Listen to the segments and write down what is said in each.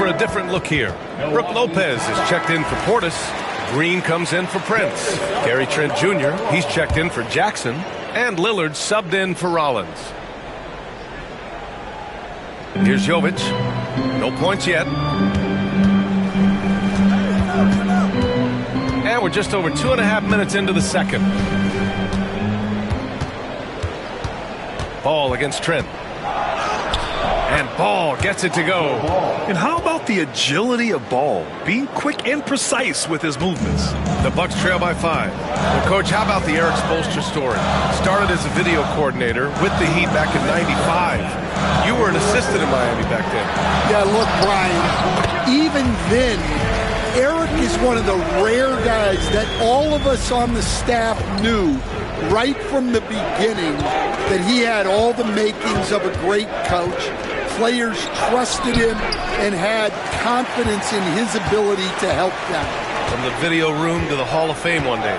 for a different look here. Brooke Lopez is checked in for Portis. Green comes in for Prince. Gary Trent Jr., he's checked in for Jackson. And Lillard subbed in for Rollins. Here's Jovic. No points yet. And we're just over 2.5 minutes into the second. Ball against Trent. And Ball gets it to go. And how about the agility of Ball? Being quick and precise with his movements. The Bucks trail by 5. Well, Coach, how about the Eric Spoelstra story? Started as a video coordinator with the Heat back in '95. You were an assistant in Miami back then. Yeah, look, Brian, even then, Eric is one of the rare guys that all of us on the staff knew right from the beginning that he had all the makings of a great coach. Players trusted him and had confidence in his ability to help them. From the video room to the Hall of Fame one day.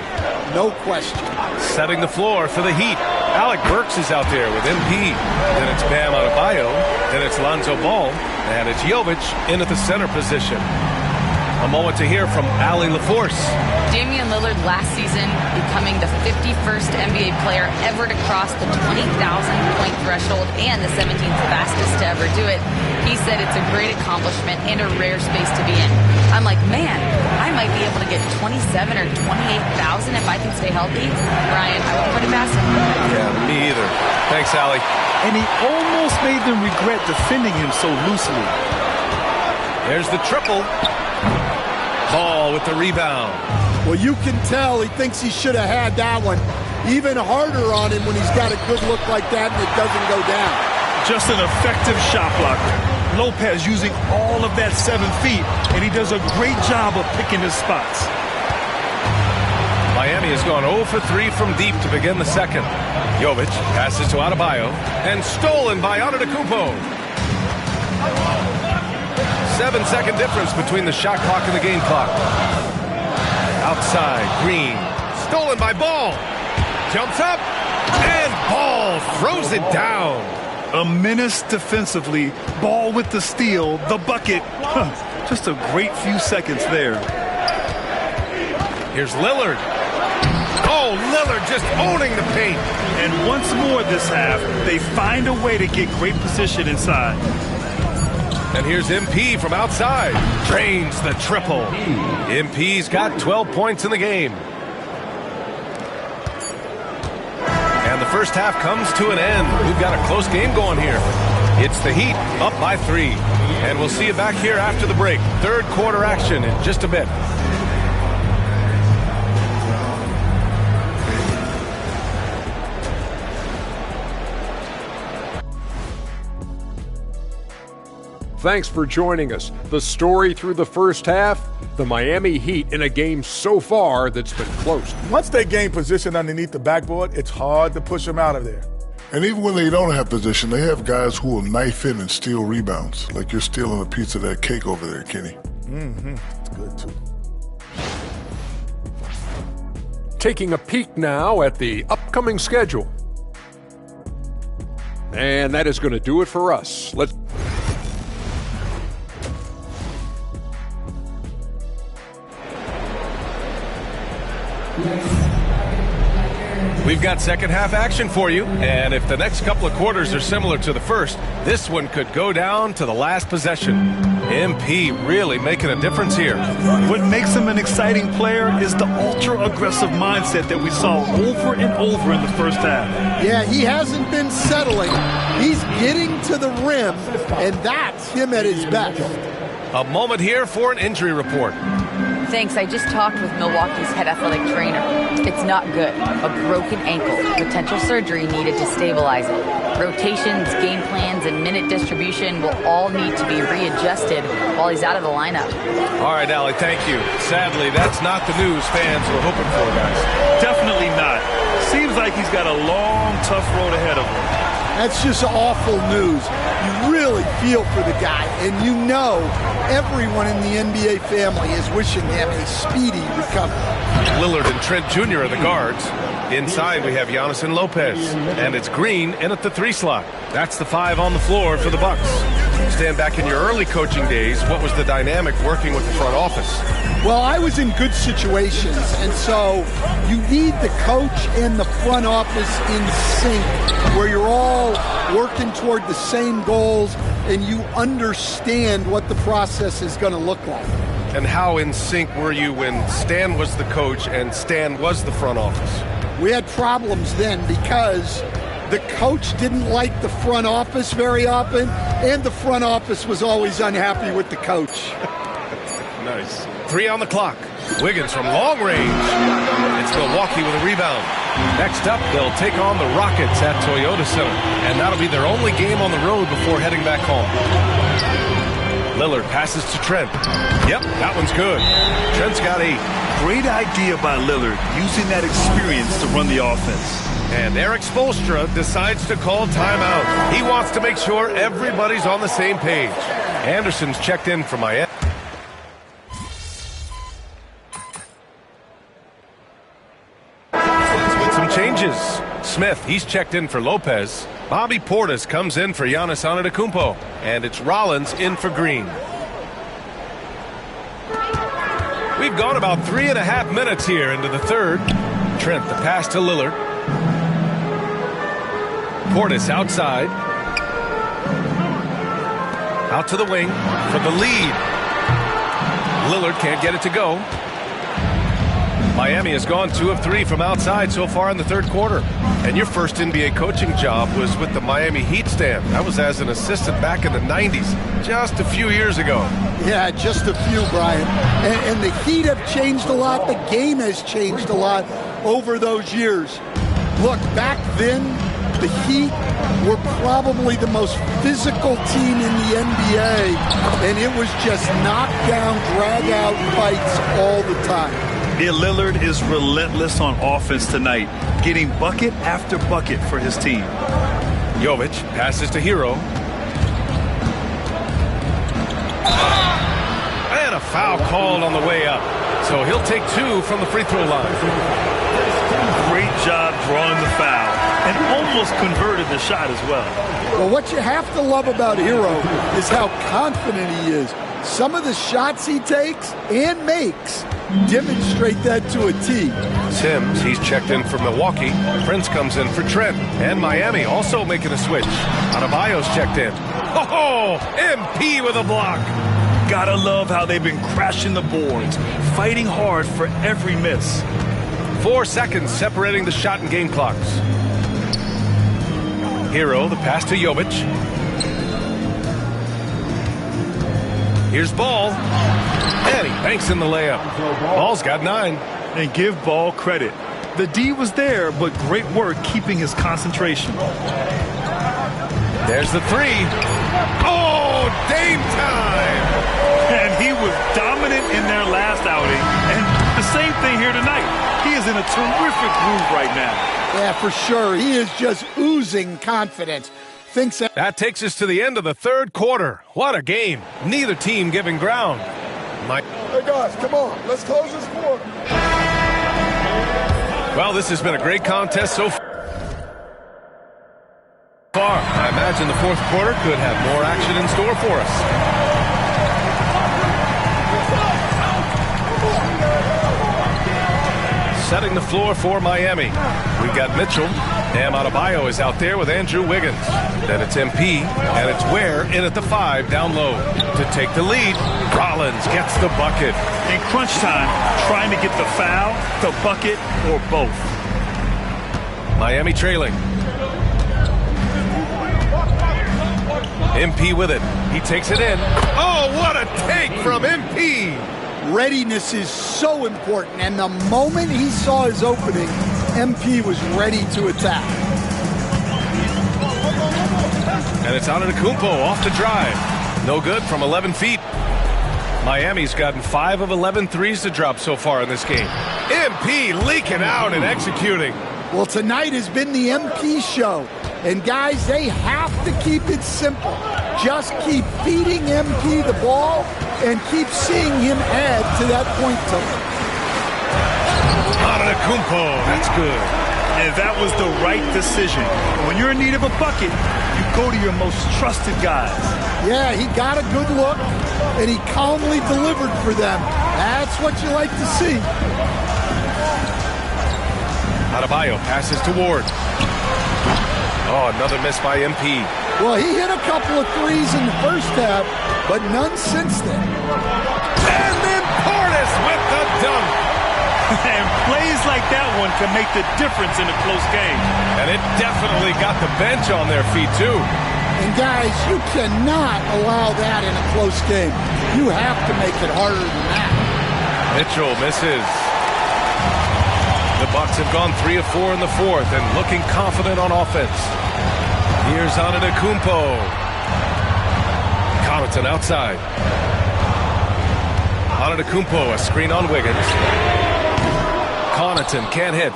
No question. Setting the floor for the Heat. Alec Burks is out there with MP. Then it's Bam Adebayo. Then it's Lonzo Ball. And it's Jovic in at the center position. A moment to hear from Allie LaForce. Damian Lillard last season becoming the 51st NBA player ever to cross the 20,000-point threshold and the 17th fastest to ever do it. He said it's a great accomplishment and a rare space to be in. I'm like, man, I might be able to get 27 or 28,000 if I can stay healthy. Brian, I won't put it past him. Yeah, me either. Thanks, Allie. And he almost made them regret defending him so loosely. There's the triple. Ball with the rebound. Well, you can tell he thinks he should have had that one. Even harder on him when he's got a good look like that and it doesn't go down. Just an effective shot blocker. Lopez using all of that 7 feet, and he does a great job of picking his spots. Miami has gone 0 for 3 from deep to begin the second. Jovic passes to Adebayo and stolen by Antetokounmpo. 7-second difference between the shot clock and the game clock. Outside, Green. Stolen by Ball. Jumps up, and Ball throws it down. A menace defensively. Ball with the steal, the bucket. Just a great few seconds there. Here's Lillard. Oh, Lillard just owning the paint. And once more this half, they find a way to get great position inside. And here's MP from outside. Drains the triple. MP's got 12 points in the game. And the first half comes to an end. We've got a close game going here. It's the Heat up by 3. And we'll see you back here after the break. Third quarter action in just a bit. Thanks for joining us. The story through the first half, the Miami Heat in a game so far that's been close. Once they gain position underneath the backboard, it's hard to push them out of there. And even when they don't have position, they have guys who will knife in and steal rebounds. Like you're stealing a piece of that cake over there, Kenny. It's good, too. Taking a peek now at the upcoming schedule. And that is going to do it for us. We've got second half action for you, and if the next couple of quarters are similar to the first, this one could go down to the last possession. MP really making a difference here. What makes him an exciting player is the ultra-aggressive mindset that we saw over and over in the first half. Yeah, he hasn't been settling. He's getting to the rim, and that's him at his best. A moment here for an injury report. Thanks, I just talked with Milwaukee's head athletic trainer. It's not good. A broken ankle. Potential surgery needed to stabilize it. Rotations, game plans, and minute distribution will all need to be readjusted while he's out of the lineup. All right, Allie, thank you. Sadly, that's not the news fans were hoping for, guys. Definitely not. Seems like he's got a long, tough road ahead of him. That's just awful news. You really feel for the guy, and you know everyone in the NBA family is wishing him a speedy recovery. Lillard and Trent Jr. are the guards. Inside, we have Giannis and Lopez, and it's Green in at the 3 slot. That's the 5 on the floor for the Bucks. Stand back in your early coaching days, what was the dynamic working with the front office? Well, I was in good situations, and so you need the coach and the front office in sync, where you're all working toward the same goals and you understand what the process is going to look like. And how in sync were you when Stan was the coach and Stan was the front office? We had problems then because the coach didn't like the front office very often, and the front office was always unhappy with the coach. Nice. 3 on the clock. Wiggins from long range. It's Milwaukee with a rebound. Next up, they'll take on the Rockets at Toyota Center, and that'll be their only game on the road before heading back home. Lillard passes to Trent. Yep, that one's good. Trent's got 8. Great idea by Lillard, using that experience to run the offense. And Eric Spoelstra decides to call timeout. He wants to make sure everybody's on the same page. Anderson's checked in for Miami. With some changes. Smith, he's checked in for Lopez. Bobby Portis comes in for Giannis Antetokounmpo. And it's Rollins in for Green. We've gone about 3.5 minutes here into the third. Trent, the pass to Lillard. Portis outside. Out to the wing for the lead. Lillard can't get it to go. Miami has gone 2 of 3 from outside so far in the third quarter. And your first NBA coaching job was with the Miami Heat, Stan. That was as an assistant back in the 90s, just a few years ago. Yeah, just a few, Brian. And the Heat have changed a lot. The game has changed a lot over those years. Look, back then, the Heat were probably the most physical team in the NBA, and it was just knockdown, drag-out fights all the time. Yeah, Lillard is relentless on offense tonight, getting bucket after bucket for his team. Jovic passes to Hero. And a foul called on the way up. So he'll take 2 from the free throw line. Great job drawing the foul, and almost converted the shot as well. Well, what you have to love about Hero is how confident he is. Some of the shots he takes and makes demonstrate that to a T. Sims, he's checked in for Milwaukee. Prince comes in for Trent. And Miami also making a switch. Adebayo's checked in. Oh, MP with a block. Gotta love how they've been crashing the boards, fighting hard for every miss. 4 seconds separating the shot and game clocks. Hero, the pass to Jovic. Here's Ball. And he banks in the layup. Ball's got 9. And give Ball credit. The D was there, but great work keeping his concentration. There's the 3. Oh, Dame time! And he was dominant in their last outing. And the same thing here tonight. He is in a terrific groove right now. Yeah, for sure. He is just oozing confidence. Thinks that takes us to the end of the third quarter. What a game. Neither team giving ground. Hey, guys, come on. Let's close this quarter. Well, this has been a great contest so far. I imagine the fourth quarter could have more action in store for us. Setting the floor for Miami. We've got Mitchell. Bam Adebayo is out there with Andrew Wiggins. Then it's MP, and it's Ware in at the 5 down low. To take the lead, Rollins gets the bucket. In crunch time, trying to get the foul, the bucket, or both. Miami trailing. MP with it. He takes it in. Oh, what a take from MP! Readiness is so important, and the moment he saw his opening, MP was ready to attack. And it's Antetokounmpo off the drive. No good from 11 feet. Miami's gotten 5 of 11 threes to drop so far in this game. MP leaking out and executing. Well, tonight has been the MP show. And guys, they have to keep it simple. Just keep feeding MP the ball and keep seeing him add to that point total. Antetokounmpo, that's good. And that was the right decision. When you're in need of a bucket, you go to your most trusted guys. Yeah, he got a good look, and he calmly delivered for them. That's what you like to see. Adebayo passes to Ward. Oh, another miss by MP. Well, he hit a couple of threes in the first half, but none since then. And then Portis with the dunk. And plays like that one can make the difference in a close game. And it definitely got the bench on their feet, too. And, guys, you cannot allow that in a close game. You have to make it harder than that. Mitchell misses. The Bucks have gone 3 of 4 in the fourth and looking confident on offense. Here's Antetokounmpo. Connaughton outside. Antetokounmpo, a screen on Wiggins. Connaughton can't hit.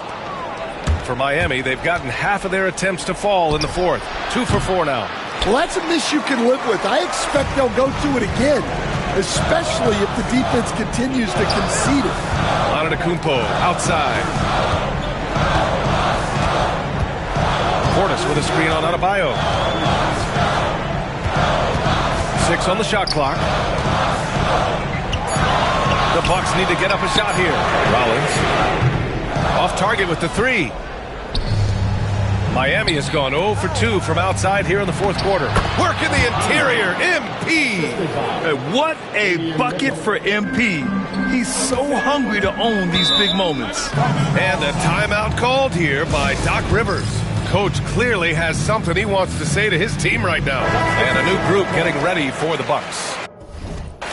For Miami, they've gotten half of their attempts to fall in the fourth. 2 for 4 now. Well, that's a miss you can live with. I expect they'll go to it again, especially if the defense continues to concede it. Antetokounmpo outside. Portis with a screen on Adebayo. 6 on the shot clock. The Bucks need to get up a shot here. Rollins off target with the 3. Miami has gone 0 for 2 from outside here in the fourth quarter. Work in the interior. MP. What a bucket for MP. He's so hungry to own these big moments. And a timeout called here by Doc Rivers. Coach clearly has something he wants to say to his team right now. And a new group getting ready for the Bucks.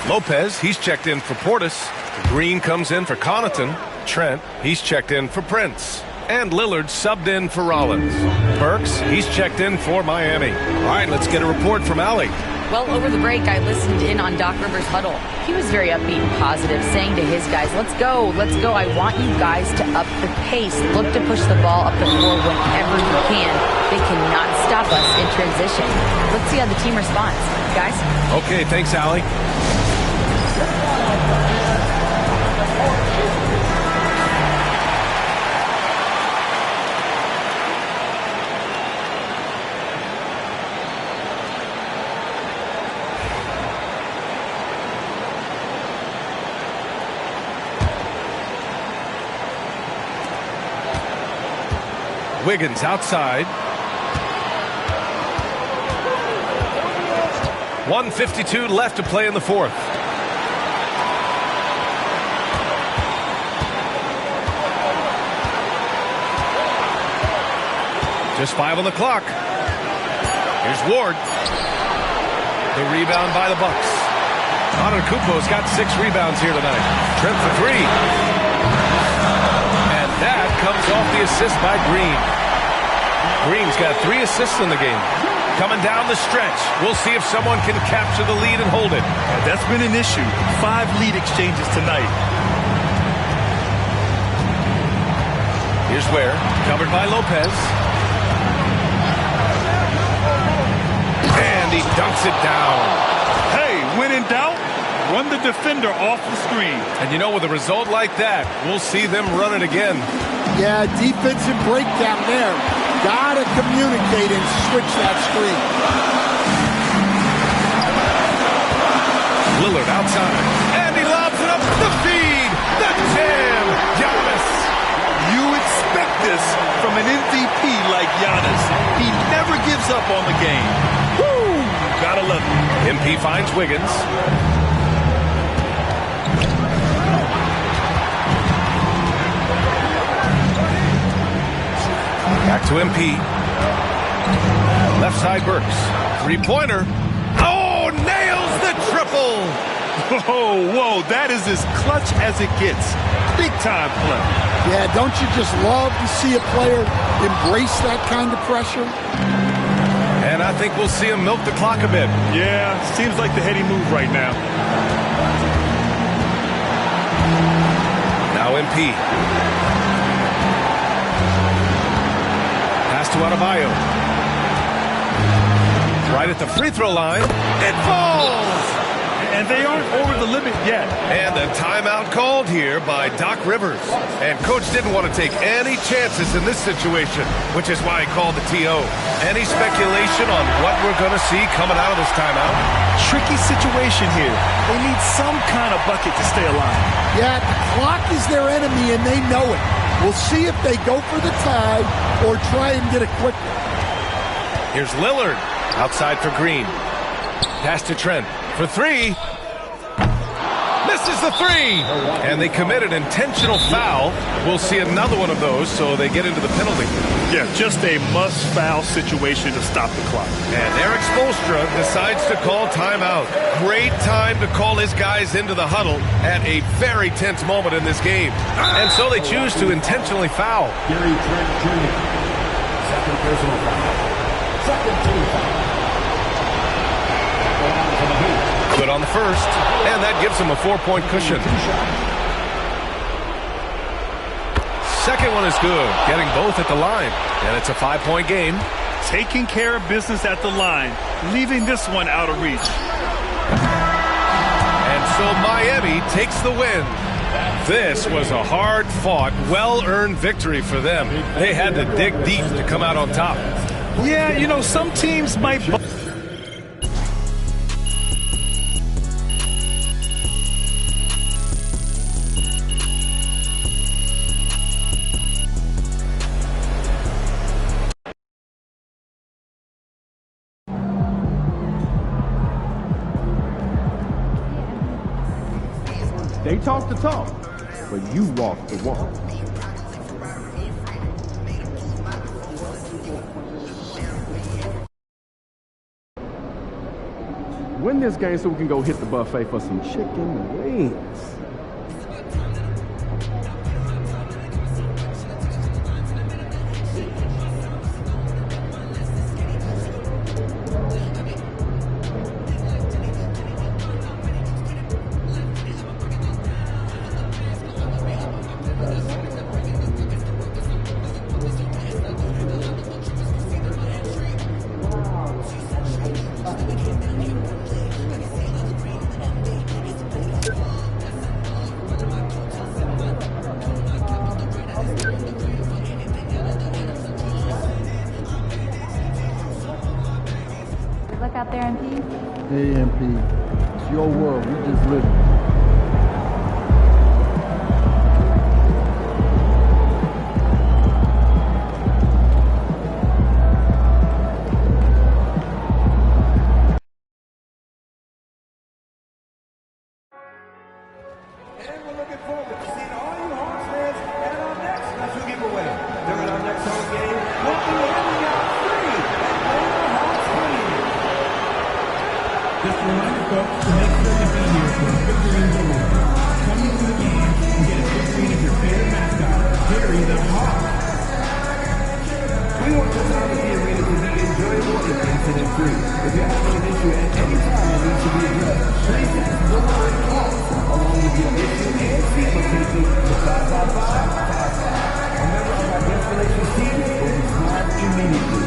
Lopez, he's checked in for Portis. Green comes in for Connaughton. Trent, he's checked in for Prince. And Lillard subbed in for Rollins. Burks, he's checked in for Miami. All right, let's get a report from Allie. Well, over the break, I listened in on Doc Rivers' huddle. He was very upbeat and positive, saying to his guys, let's go. I want you guys to up the pace. Look to push the ball up the floor whenever you can. They cannot stop us in transition. Let's see how the team responds. Guys? Okay, thanks, Allie. Wiggins outside. 1:52 left to play in the fourth. Just 5 on the clock. Here's Ward. The rebound by the Bucks. Antetokounmpo's got 6 rebounds here tonight. Trent for 3. And that comes off the assist by Green. Green's got 3 assists in the game. Coming down the stretch. We'll see if someone can capture the lead and hold it. That's been an issue. 5 lead exchanges tonight. Here's Ware, covered by Lopez. And he dunks it down. Hey, when in doubt, run the defender off the screen. And you know, with a result like that, we'll see them run it again. Yeah, defensive breakdown there. Gotta communicate and switch that screen. Lillard outside. And he lobs it up the feed. The jam. Giannis. You expect this from an MVP like Giannis. He never gives up on the game. Woo! Gotta love it. MP finds Wiggins. Back to MP. Left side Burks. 3-pointer. Oh, nails the triple. Whoa, that is as clutch as it gets. Big time play. Yeah, don't you just love to see a player embrace that kind of pressure? And I think we'll see him milk the clock a bit. Yeah, seems like the heady move right now. Now MP. Pass to Adebayo. Right at the free throw line. It falls! and they aren't over the limit yet. And a timeout called here by Doc Rivers. And Coach didn't want to take any chances in this situation, which is why he called the TO. Any speculation on what we're going to see coming out of this timeout? Tricky situation here. They need some kind of bucket to stay alive. Yeah, the clock is their enemy, and they know it. We'll see if they go for the tie or try and get it quickly. Here's Lillard outside for Green. Pass to Trent for three. Misses the three. And they commit an intentional foul. We'll see another one of those, so they get into the penalty. Yeah, just a must-foul situation to stop the clock. And Eric Spoelstra decides to call timeout. Great time to call his guys into the huddle at a very tense moment in this game. And so they choose to intentionally foul. Gary Trent Jr. Second personal foul. Second team foul. Good on the first, and that gives him a 4-point cushion. Second one is good, getting both at the line, and it's a 5-point game. Taking care of business at the line, leaving this one out of reach. And so Miami takes the win. This was a hard-fought, well-earned victory for them. They had to dig deep to come out on top. Yeah, you know, some teams might... They talk the talk, but you walk the walk. Win this game so we can go hit the buffet for some chicken wings. Look out there, MP. Hey, MP. It's your world. We just live it. And we're looking forward to seeing all you Hawks fans at our next special giveaway. During our next home game, we'll be handing out free Atlanta Hawks fans. Just a reminder, folks, to make sure to be here for a figurines award. Coming to the game and get a figurine of your favorite mascot, Gary the Hawk. We want this time of the arena to be enjoyable and incident-free. If you have an issue at any time that needs to be addressed, please text the word Hawks along with your issue and seat location to 55555. A member of our guest relations team will respond immediately.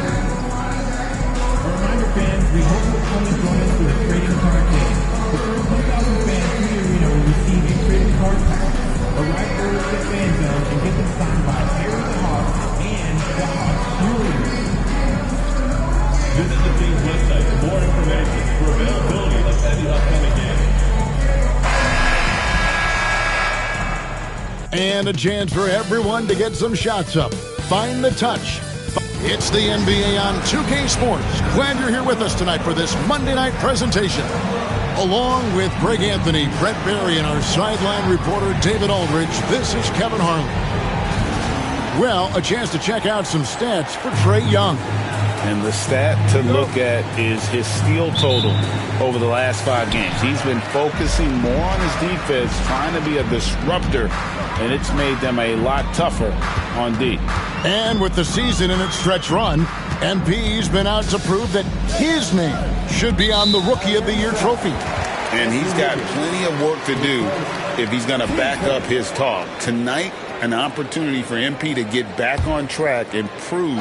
A reminder, fans, we hope you'll come and join us for the trading card game. The first 1,000 fans to the arena will receive a trading card pack. Arrive early to the fan zone and get them signed by Harry the Hawk and the Hawks Jewelry. Visit the team's website for more information for availability of any upcoming game. And a chance for everyone to get some shots up. Find the touch. It's the NBA on 2K Sports. Glad you're here with us tonight for this Monday night presentation. Along with Greg Anthony, Brett Barry, and our sideline reporter David Aldridge, this is Kevin Harlan. Well, a chance to check out some stats for Trae Young. And the stat to look at is his steal total over the last 5 games. He's been focusing more on his defense, trying to be a disruptor, and it's made them a lot tougher on D. And with the season in its stretch run, MP's been out to prove that his name should be on the Rookie of the Year trophy. And he's got plenty of work to do if he's going to back up his talk. Tonight, an opportunity for MP to get back on track and prove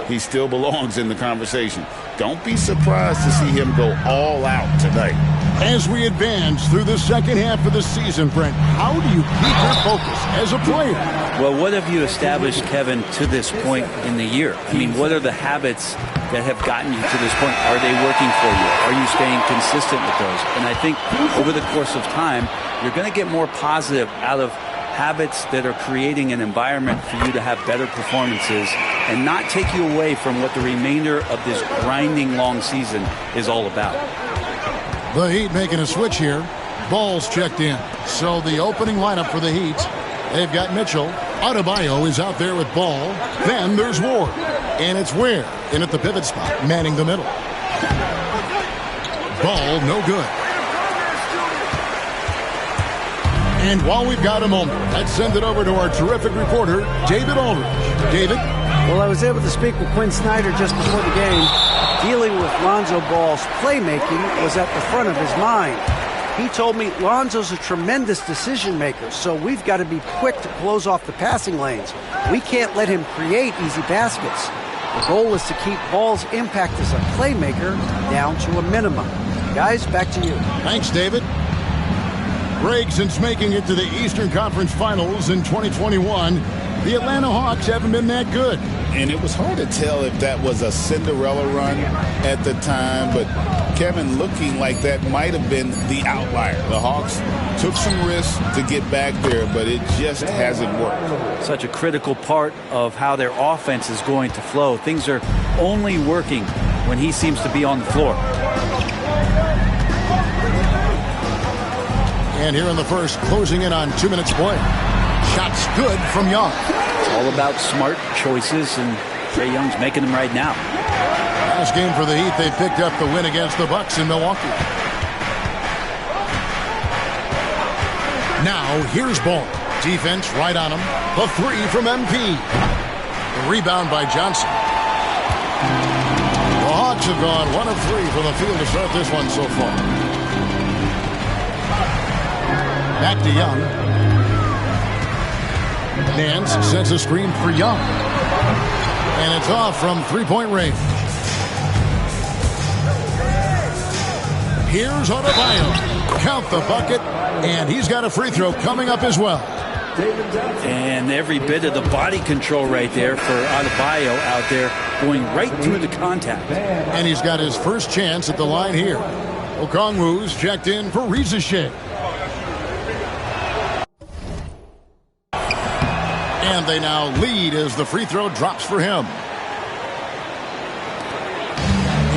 he still belongs in the conversation. Don't be surprised to see him go all out tonight. As we advance through the second half of the season, Brent, how do you keep your focus as a player? Well, what have you established, Kevin, to this point in the year? I mean, what are the habits that have gotten you to this point? Are they working for you? Are you staying consistent with those? And I think over the course of time, you're going to get more positive out of habits that are creating an environment for you to have better performances and not take you away from what the remainder of this grinding long season is all about. The Heat making a switch here. Ball's checked in. So the opening lineup for the Heat, they've got Mitchell. Adebayo is out there with Ball. Then there's Ward. And it's Ware in at the pivot spot, manning the middle. Ball, no good. And while we've got a moment, let's send it over to our terrific reporter, David Aldridge. David? Well, I was able to speak with Quinn Snyder just before the game. Dealing with Lonzo Ball's playmaking was at the front of his mind. He told me Lonzo's a tremendous decision maker, so we've got to be quick to close off the passing lanes. We can't let him create easy baskets. The goal is to keep Ball's impact as a playmaker down to a minimum. Guys, back to you. Thanks, David. Greg, since making it to the Eastern Conference Finals in 2021, the Atlanta Hawks haven't been that good. And it was hard to tell if that was a Cinderella run at the time, but Kevin, looking like that might have been the outlier. The Hawks took some risks to get back there, but it just hasn't worked. Such a critical part of how their offense is going to flow. Things are only working when he seems to be on the floor. And here in the first, closing in on 2 minutes play. Shots good from Young. It's all about smart choices, and Trae Young's making them right now. Last game for the Heat, they picked up the win against the Bucks in Milwaukee. Now, here's Ball. Defense right on him. The three from MP. The rebound by Johnson. The Hawks have gone 1 of 3 from the field to start this one so far. Back to Young. Nance sends a screen for Young. And it's off from three-point range. Here's Adebayo. Count the bucket. And he's got a free throw coming up as well. And every bit of the body control right there for Adebayo out there, going right through the contact. And he's got his first chance at the line here. Okongwu's checked in for Rizachet. And they now lead as the free throw drops for him.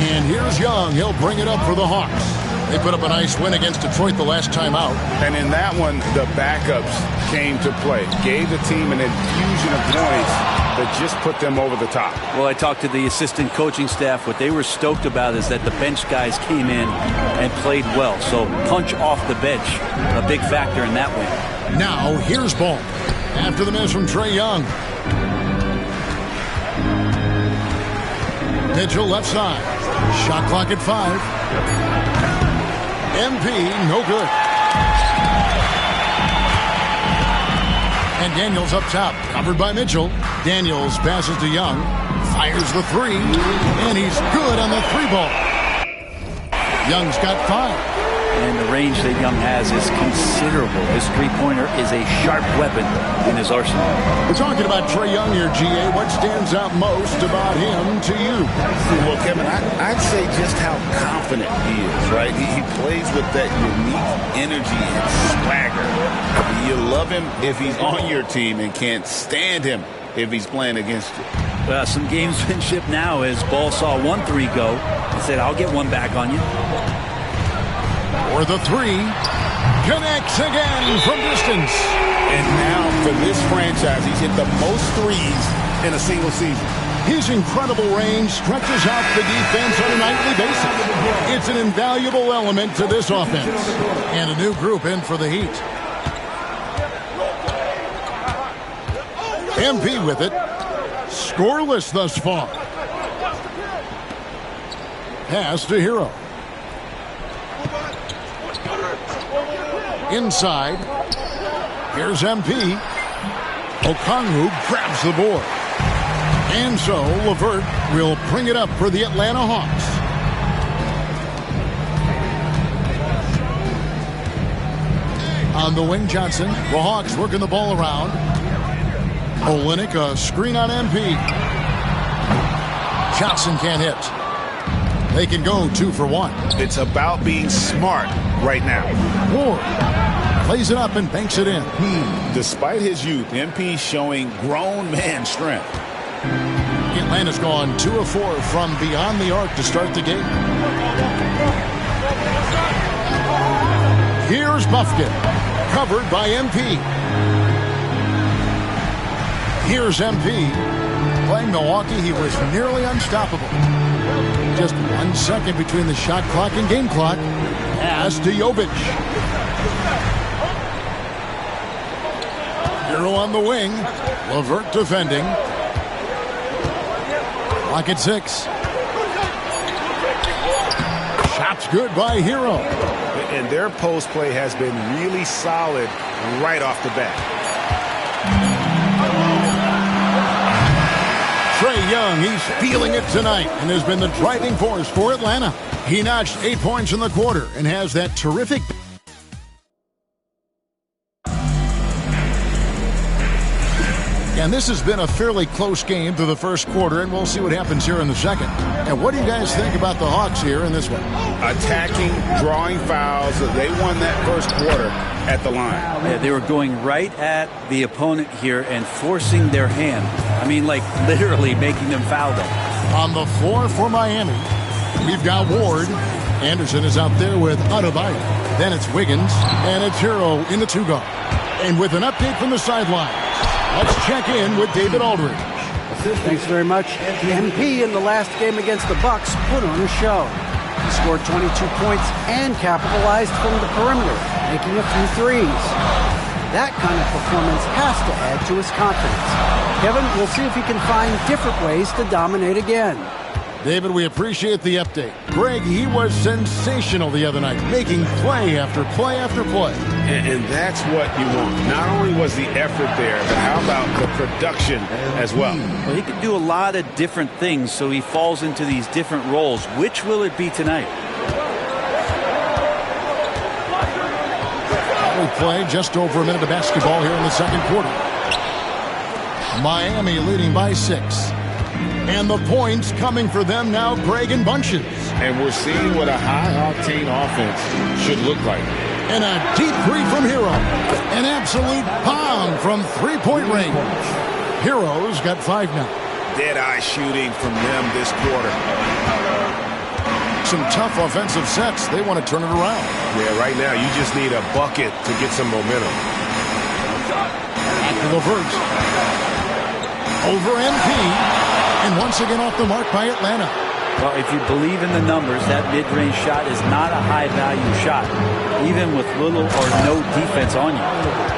And here's Young. He'll bring it up for the Hawks. They put up a nice win against Detroit the last time out. And in that one, the backups came to play. Gave the team an infusion of points that just put them over the top. Well, I talked to the assistant coaching staff. What they were stoked about is that the bench guys came in and played well. So punch off the bench, a big factor in that win. Now, here's Ball. After the miss from Trae Young. Mitchell left side. Shot clock at 5. MP, no good. And Daniels up top, covered by Mitchell. Daniels passes to Young. Fires the three. And he's good on the 3-ball. Young's got 5. And the range that Young has is considerable. His three-pointer is a sharp weapon in his arsenal. We're talking about Trae Young here, GA. What stands out most about him to you? Well, Kevin, I'd say just how confident he is, right? He plays with that unique energy and swagger. You love him if he's on your team and can't stand him if he's playing against you. Some gamesmanship now as Ball saw 1-3 go and said, I'll get one back on you. For the 3, connects again from distance. And now for this franchise, he's hit the most threes in a single season. His incredible range stretches out the defense on a nightly basis. It's an invaluable element to this offense. And a new group in for the Heat. MP with it. Scoreless thus far. Pass to Hero. Inside. Here's MP. Okongwu grabs the board. And so LeVert will bring it up for the Atlanta Hawks. On the wing, Johnson. The Hawks working the ball around. Olynyk, a screen on MP. Johnson can't hit. They can go 2 for 1. It's about being smart right now. Ward plays it up and banks it in. Despite his youth, MP showing grown man strength. Atlanta's gone 2 of 4 from beyond the arc to start the game. Here's Buffkin, covered by MP. Here's MP. Playing Milwaukee, he was nearly unstoppable. Just 1 second between the shot clock and game clock. Pass to Jovic. Hero on the wing. LeVert defending. Clock at 6. Shot's good by Hero. And their post play has been really solid right off the bat. Trae Young, he's feeling it tonight and has been the driving force for Atlanta. He notched 8 points in the quarter and has that terrific. And this has been a fairly close game through the first quarter, and we'll see what happens here in the second. And what do you guys think about the Hawks here in this one? Attacking, drawing fouls. They won that first quarter at the line. Yeah, they were going right at the opponent here and forcing their hand. I mean, like literally making them foul them. On the floor for Miami, we've got Ward. Anderson is out there with Adebayo. Then it's Wiggins, and it's Hero in the 2-guard. And with an update from the sideline, let's check in with David Aldridge. Thanks very much. MP in the last game against the Bucks put on a show. He scored 22 points and capitalized from the perimeter, making a few threes. That kind of performance has to add to his confidence. Kevin, we'll see if he can find different ways to dominate again. David, we appreciate the update. Greg, he was sensational the other night, making play after play after play. And that's what you want. Not only was the effort there, but how about the production as well? Well, he can do a lot of different things, so he falls into these different roles. Which will it be tonight? We play just over a minute of basketball here in the second quarter. Miami leading by 6. And the points coming for them now, Greg, in bunches. And we're seeing what a high-octane offense should look like. And a deep three from Hero. An absolute bomb from three-point range. Hero's got 5 now. Dead-eye shooting from them this quarter. Some tough offensive sets. They want to turn it around. Yeah, right now you just need a bucket to get some momentum. Back to LeVert. Over MP. And once again off the mark by Atlanta. Well, if you believe in the numbers, that mid-range shot is not a high-value shot, even with little or no defense on you.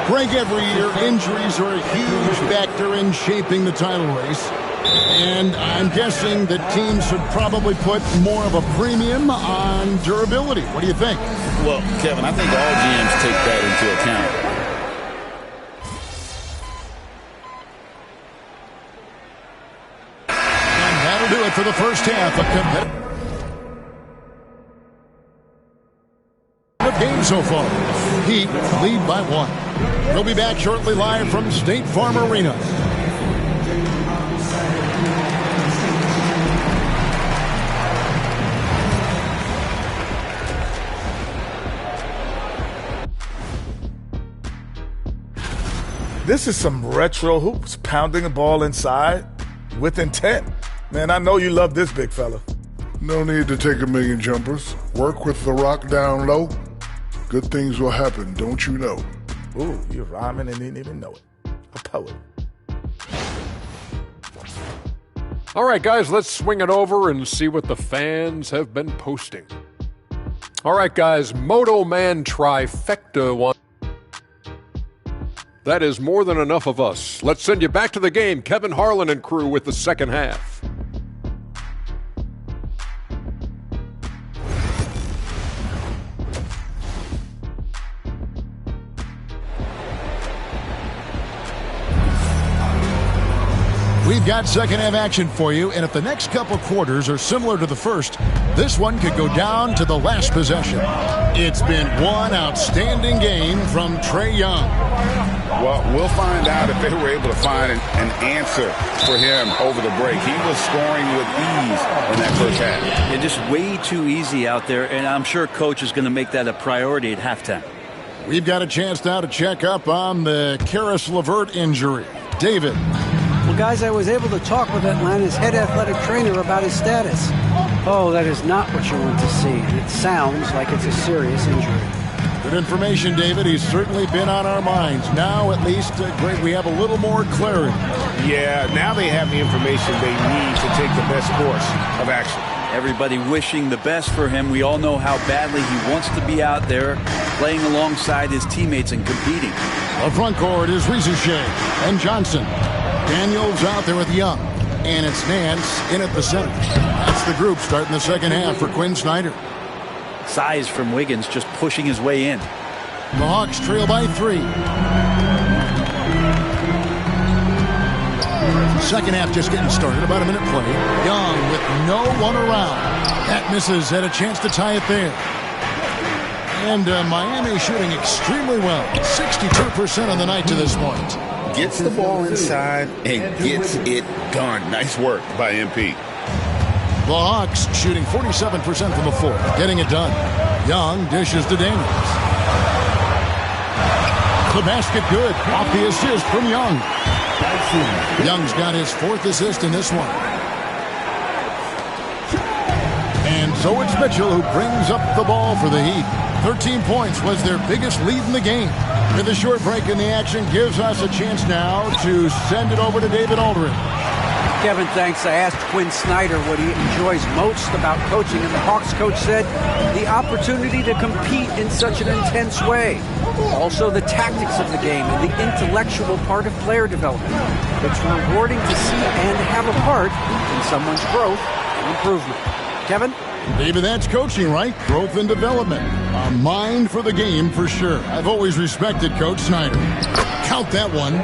Greg, every year, injuries are a huge factor in shaping the title race. And I'm guessing that teams should probably put more of a premium on durability. What do you think? Well, Kevin, I think all GMs take that into account. Do it for the first half. A game so far. Heat lead by 1. We'll be back shortly live from State Farm Arena. This is some retro hoops, pounding the ball inside with intent. Man, I know you love this big fella. No need to take a million jumpers. Work with the rock down low. Good things will happen, don't you know? Ooh, you're rhyming and didn't even know it. A poet. All right, guys, let's swing it over and see what the fans have been posting. All right, guys, Moto Man Trifecta one. That is more than enough of us. Let's send you back to the game, Kevin Harlan and crew, with the second half. We've We've got second half action for you, and if the next couple quarters are similar to the first, this one could go down to the last possession. It's been one outstanding game from Trae Young. Well, we'll find out if they were able to find an answer for him over the break. He was scoring with ease in that first half. Yeah, just way too easy out there, and I'm sure Coach is going to make that a priority at halftime. We've got a chance now to check up on the Karis LeVert injury. David. Well, guys, I was able to talk with Atlanta's head athletic trainer about his status. Oh, that is not what you want to see. It sounds like it's a serious injury. Good information, David. He's certainly been on our minds. Now, at least, great, we have a little more clarity. Yeah, now they have the information they need to take the best course of action. Everybody wishing the best for him. We all know how badly he wants to be out there playing alongside his teammates and competing. The front court is Rizushea and Johnson. Daniels out there with Young. And it's Nance in at the center. That's the group starting the second half for Quinn Snyder. Size from Wiggins just pushing his way in. The Hawks trail by 3. Second half just getting started. About a minute play. Young with no one around. That misses. Had a chance to tie it there. And Miami shooting extremely well. 62% on the night to this point. Gets the ball inside and gets it done. Nice work by MP. The Hawks shooting 47% from the floor. Getting it done. Young dishes to Daniels. The basket good. Off the assist from Young. Young's got his 4th assist in this one. And so it's Mitchell who brings up the ball for the Heat. 13 points was their biggest lead in the game. With a short break in the action gives us a chance now to send it over to David Aldridge. Kevin, thanks. I asked Quinn Snyder what he enjoys most about coaching, and the Hawks coach said the opportunity to compete in such an intense way. Also, the tactics of the game and the intellectual part of player development. It's rewarding to see and have a part in someone's growth and improvement. Kevin? David, that's coaching, right? Growth and development. A mind for the game for sure. I've always respected Coach Snyder. Count that one.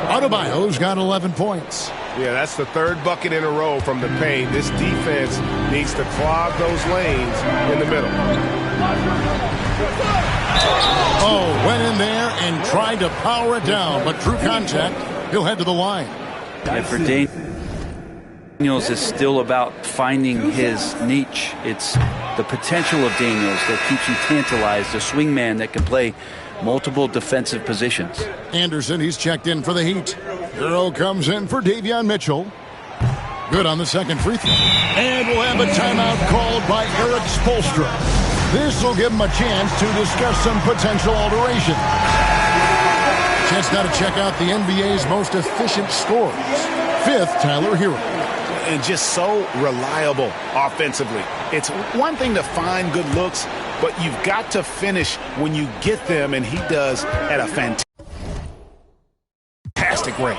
Adebayo's got 11 points. Yeah, that's the 3rd bucket in a row from the paint. This defense needs to clog those lanes in the middle. Oh, went in there and tried to power it down, but through contact, he'll head to the line. And for Daniels, is still about finding his niche. It's the potential of Daniels that keeps you tantalized, a swingman that can play multiple defensive positions. Anderson, he's checked in for the Heat. Hero comes in for Davion Mitchell. Good on the second free throw. And we'll have a timeout called by Eric Spoelstra. This will give him a chance to discuss some potential alteration. Chance now to check out the NBA's most efficient scorers. 5th, Tyler Hero. And just so reliable offensively. It's one thing to find good looks, but you've got to finish when you get them, and he does at a fantastic rate.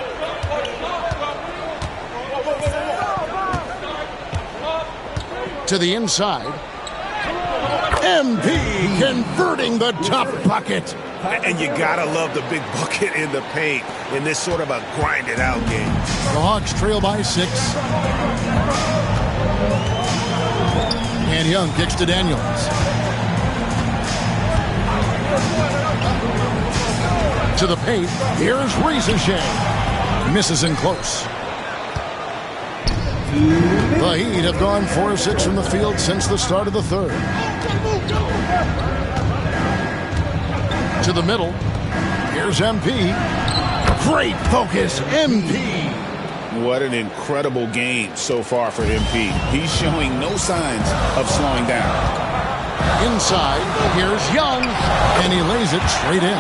To the inside. MP converting the top bucket. And you gotta love the big bucket in the paint in this sort of a grinded out game. The Hawks trail by 6. And Young kicks to Daniels. To the paint. Here's Rizushea. Misses in close. The Heat have gone 4 of 6 from the field since the start of the 3rd. To the middle. Here's MP. Great focus, MP. What an incredible game so far for MP. He's showing no signs of slowing down. Inside, here's Young, and he lays it straight in.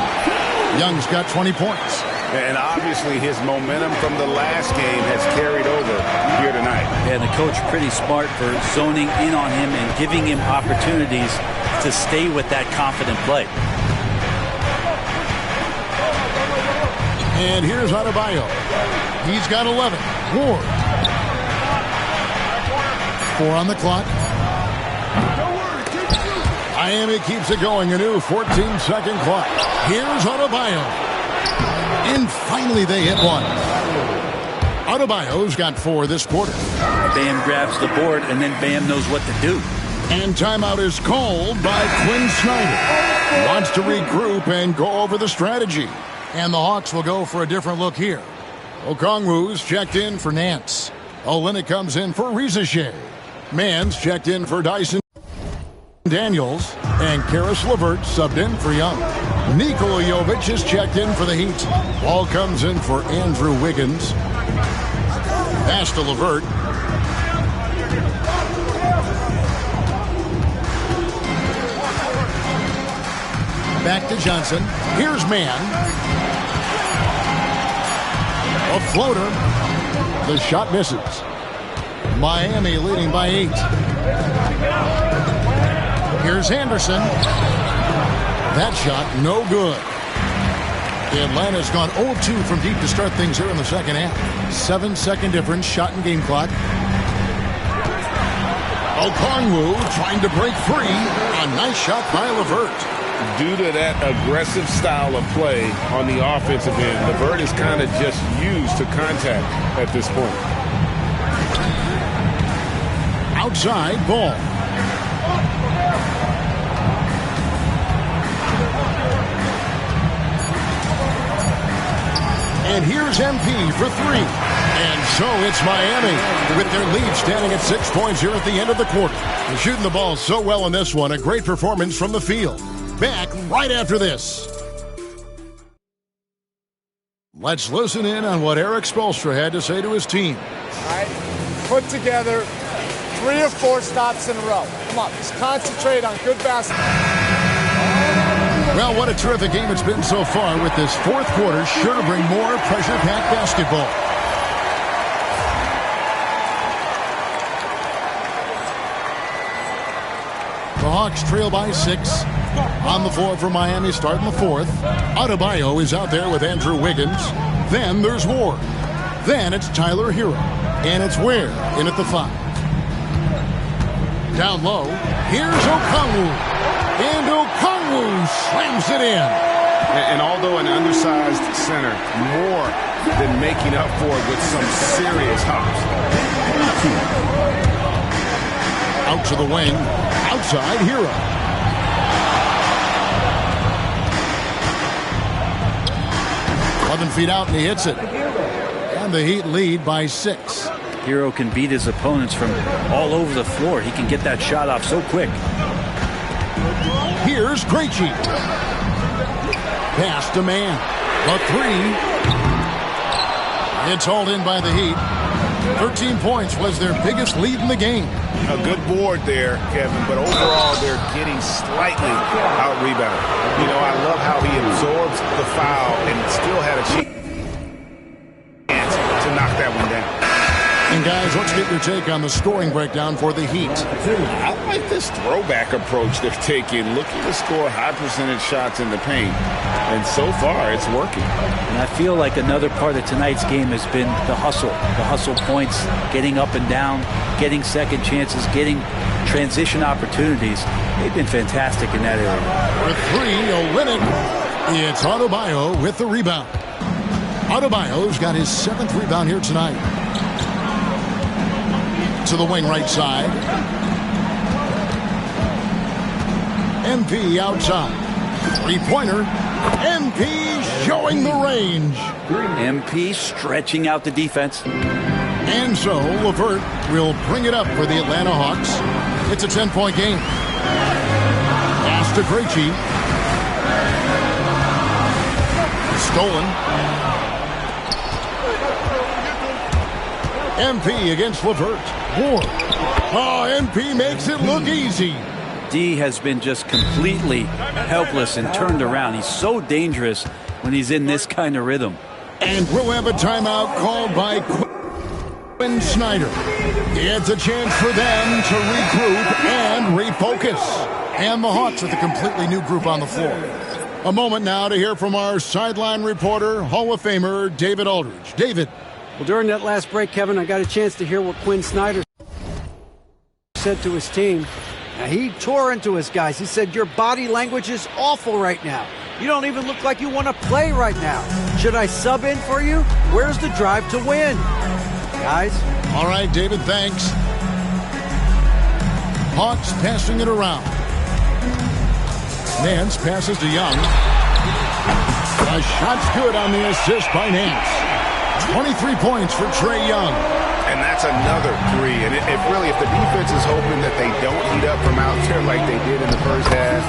Young's got 20 points. And obviously his momentum from the last game has carried over here tonight. And the coach pretty smart for zoning in on him and giving him opportunities to stay with that confident play. And here's Adebayo. He's got 11. Ward. 4 on the clock. Miami keeps it going. A new 14-second clock. Here's Adebayo. And finally they hit one. Adebayo's got 4 this quarter. Bam grabs the board, and then Bam knows what to do. And timeout is called by Quinn Snyder. Wants to regroup and go over the strategy. And the Hawks will go for a different look here. Okongwu's checked in for Nance. Olynyk comes in for Rizachet. Mann's checked in for Dyson Daniels. And Karis LeVert subbed in for Young. Nikola Jovic is checked in for the Heat. Ball comes in for Andrew Wiggins. Pass to LeVert. Back to Johnson. Here's Mann. A floater. The shot misses. Miami leading by 8. Here's Anderson. That shot no good. Atlanta's gone 0-2 from deep to start things here in the second half. 7-second difference, shot and game clock. Okongwu trying to break free. A nice shot by LeVert. Due to that aggressive style of play on the offensive end, LeVert is kind of just used to contact at this point. Outside ball. And here's MP for 3. And so it's Miami with their lead standing at 6 points here at the end of the quarter. They're shooting the ball so well in this one. A great performance from the field. Back right after this. Let's listen in on what Eric Spoelstra had to say to his team. All right, put together 3 or 4 stops in a row. Come on, just concentrate on good basketball. Well, what a terrific game it's been so far with this fourth quarter. Sure to bring more pressure-packed basketball. The Hawks trail by 6. On the floor for Miami starting the fourth. Adebayo is out there with Andrew Wiggins. Then there's Ward. Then it's Tyler Hero. And it's Ware in at the 5. Down low, here's Okongwu. And Okongwu slams it in. And although an undersized center, more than making up for it with some serious hops. Out to the wing. Outside Hero. Feet out and he hits it. And the Heat lead by 6. Hero can beat his opponents from all over the floor. He can get that shot off so quick. Here's Krejci. Pass to Mann. A 3. It's hauled in by the Heat. 13 points was their biggest lead in the game. A good board there, Kevin, but overall they're getting slightly out-rebounded. You know, I love how he absorbs the foul and still had a chance to knock that one down. And guys, let's get your take on the scoring breakdown for the Heat. I like this throwback approach they're taking, looking to score high percentage shots in the paint. And so far, it's working. And I feel like another part of tonight's game has been the hustle points, getting up and down, getting second chances, getting transition opportunities. They've been fantastic in that area. For 3, Olynyk. It's Adebayo with the rebound. Adebayo's got his 7th rebound here tonight. To the wing right side. MP outside. 3-pointer. MP showing the range. MP stretching out the defense. And so LeVert will bring it up for the Atlanta Hawks. It's a 10-point game. Pass to Krejci. Stolen. MP against LeVert. Ward. Oh, MP makes it look easy. D has been just completely helpless and turned around. He's so dangerous when he's in this kind of rhythm. And we'll have a timeout called by Quinn Snyder. It's a chance for them to regroup and refocus. And the Hawks with a completely new group on the floor. A moment now to hear from our sideline reporter, Hall of Famer David Aldridge. David. Well, during that last break, Kevin, I got a chance to hear what Quinn Snyder said to his team. Now, he tore into his guys. He said, your body language is awful right now. You don't even look like you want to play right now. Should I sub in for you? Where's the drive to win? Guys? All right, David, thanks. Hawks passing it around. Nance passes to Young. The shot's good on the assist by Nance. 23 points for Trae Young. And that's another three. And if the defense is hoping that they don't heat up from out there like they did in the first half,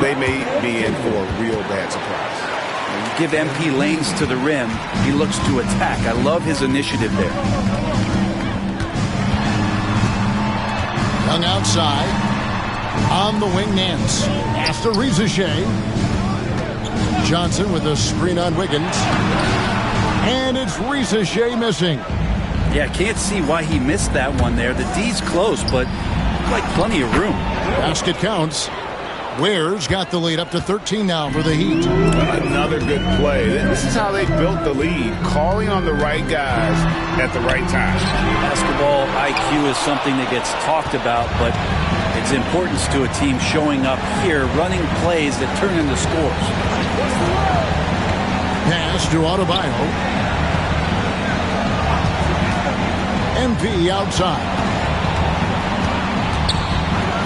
they may be in for a real bad surprise. You give MP lanes to the rim, he looks to attack. I love his initiative there. Young outside. On the wing, Nance. After Rizachet. Johnson with a screen on Wiggins. And it's Rizachet missing. Yeah, can't see why he missed that one there. The D's close, but like plenty of room. Basket counts. Ware's got the lead up to 13 now for the Heat. Another good play. This is how they built the lead, calling on the right guys at the right time. Basketball IQ is something that gets talked about, but its importance to a team showing up here, running plays that turn into scores. Pass to Adebayo. MP outside.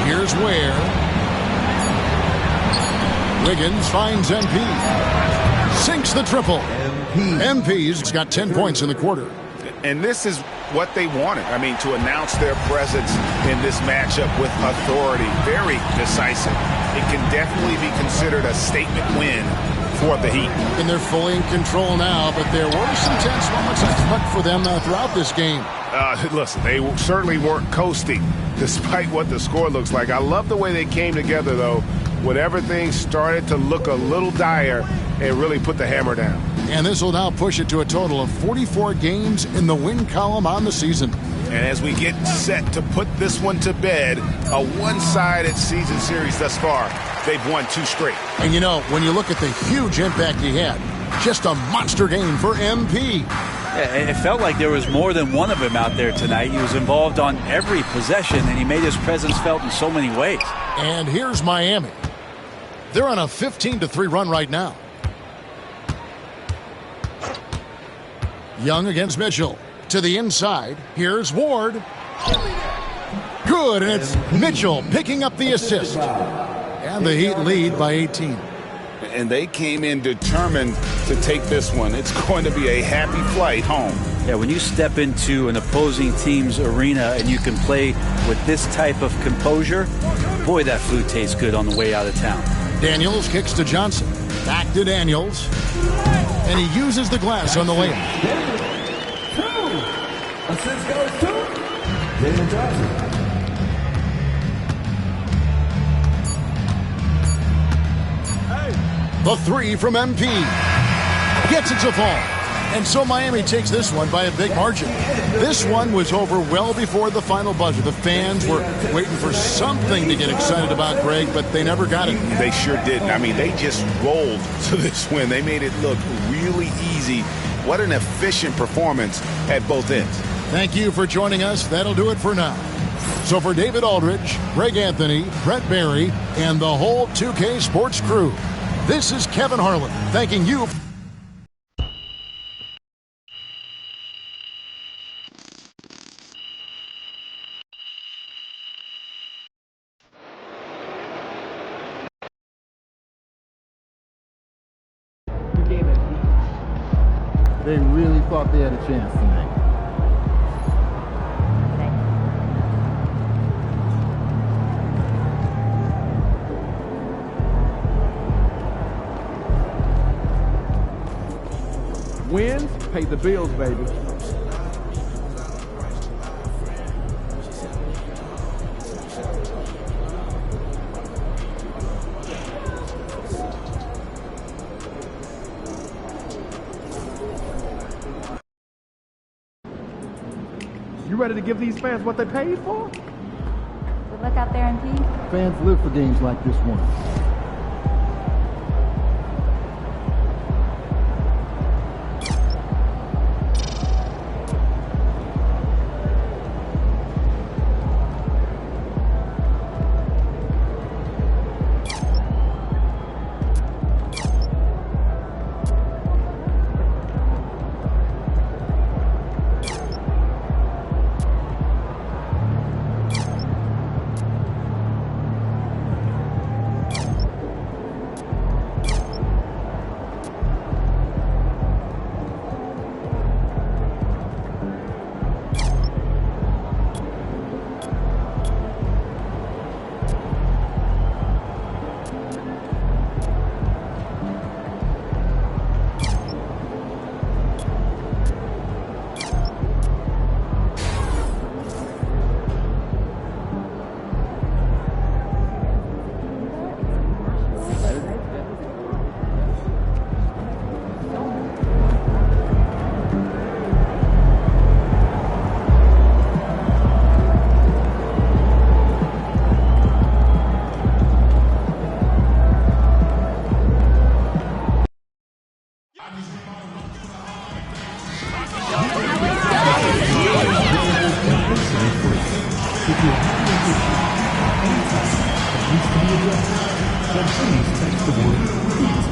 Here's Ware. Wiggins finds MP. Sinks the triple. MP's got 10 points in the quarter. And this is what they wanted. I mean, to announce their presence in this matchup with authority. Very decisive. It can definitely be considered a statement win for the Heat. And they're fully in control now, but there were some tense moments I thought for them throughout this game. Listen, they certainly weren't coasting despite what the score looks like. I love the way they came together, though, when everything started to look a little dire and really put the hammer down. And this will now push it to a total of 44 games in the win column on the season. And as we get set to put this one to bed, a one-sided season series thus far, they've won 2 straight. And you know, when you look at the huge impact he had, just a monster game for MP. It felt like there was more than one of him out there tonight. He was involved on every possession, and he made his presence felt in so many ways. And here's Miami. They're on a 15-3 run right now. Young against Mitchell. To the inside. Here's Ward. Good, and it's Mitchell picking up the assist. And the Heat lead by 18. And they came in determined to take this one. It's going to be a happy flight home. Yeah, when you step into an opposing team's arena and you can play with this type of composure, boy, that food tastes good on the way out of town. Daniels kicks to Johnson. Back to Daniels. And he uses the glass on the layup. Assist goes to Jalen Johnson. The 3 from MP. Gets it to fall. And so Miami takes this one by a big margin. This one was over well before the final buzzer. The fans were waiting for something to get excited about, Greg, but they never got it. They sure didn't. I mean, they just rolled to this win. They made it look really easy. What an efficient performance at both ends. Thank you for joining us. That'll do it for now. So for David Aldridge, Greg Anthony, Brett Barry, and the whole 2K Sports crew, this is Kevin Harlan thanking you. They really thought they had a chance tonight. Wins pay the bills, baby. You ready to give these fans what they paid for? Good luck out there, MP. Fans live for games like this one. anytime that needs to be addressed, then please text the word HEAT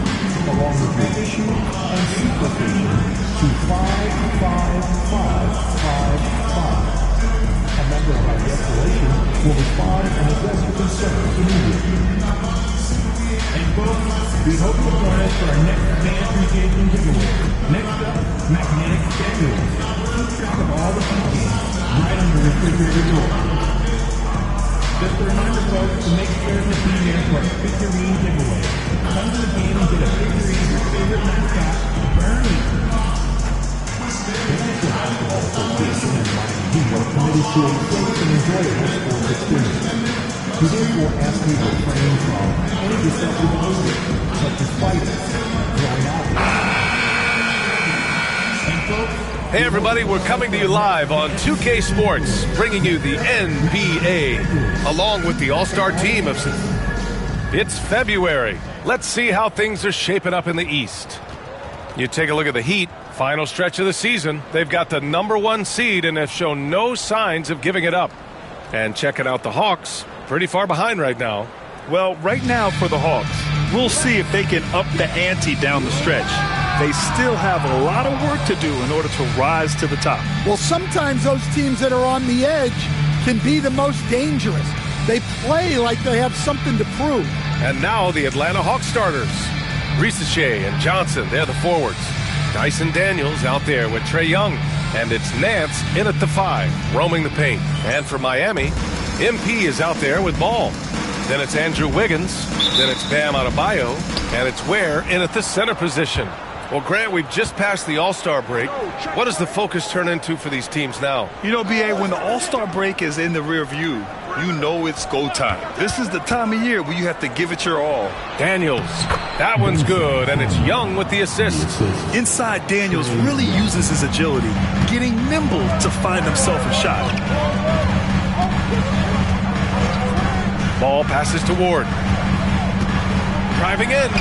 along with your issue and seat location to 55555. A member of our de-escalation will respond and address your concern immediately. And folks, we hope you'll join us for our next fan engagement giveaway. Next up, magnetic schedules. Keep track of all the fun games right on your refrigerator door. Just a reminder, folks, to make sure to be there for our figurine giveaway. Come to the game and get a figurine of your favorite mascot, Bernie. The National Basketball Association and YMG are committed to a safe and enjoyable sports experience. We therefore ask you to refrain from any deceptive behavior, such as fighting, throwing out. And folks, hey everybody, we're coming to you live on 2K Sports, bringing you the NBA, along with the All-Star team of... It's February. Let's see how things are shaping up in the East. You take a look at the Heat, final stretch of the season. They've got the #1 seed and have shown no signs of giving it up. And checking out the Hawks, pretty far behind right now. Well, right now for the Hawks, we'll see if they can up the ante down the stretch. They still have a lot of work to do in order to rise to the top. Well, sometimes those teams that are on the edge can be the most dangerous. They play like they have something to prove. And now the Atlanta Hawks starters. Ricochet and Johnson, they're the forwards. Dyson Daniels out there with Trae Young. And it's Nance in at the 5, roaming the paint. And for Miami, MP is out there with Ball. Then it's Andrew Wiggins. Then it's Bam Adebayo. And it's Ware in at the center position. Well, Grant, we've just passed the All-Star break. What does the focus turn into for these teams now? You know, B.A., when the All-Star break is in the rear view, you know it's go time. This is the time of year where you have to give it your all. Daniels, that one's good, and it's Young with the assist. Inside, Daniels really uses his agility, getting nimble to find himself a shot. Ball passes to Ward. Driving in.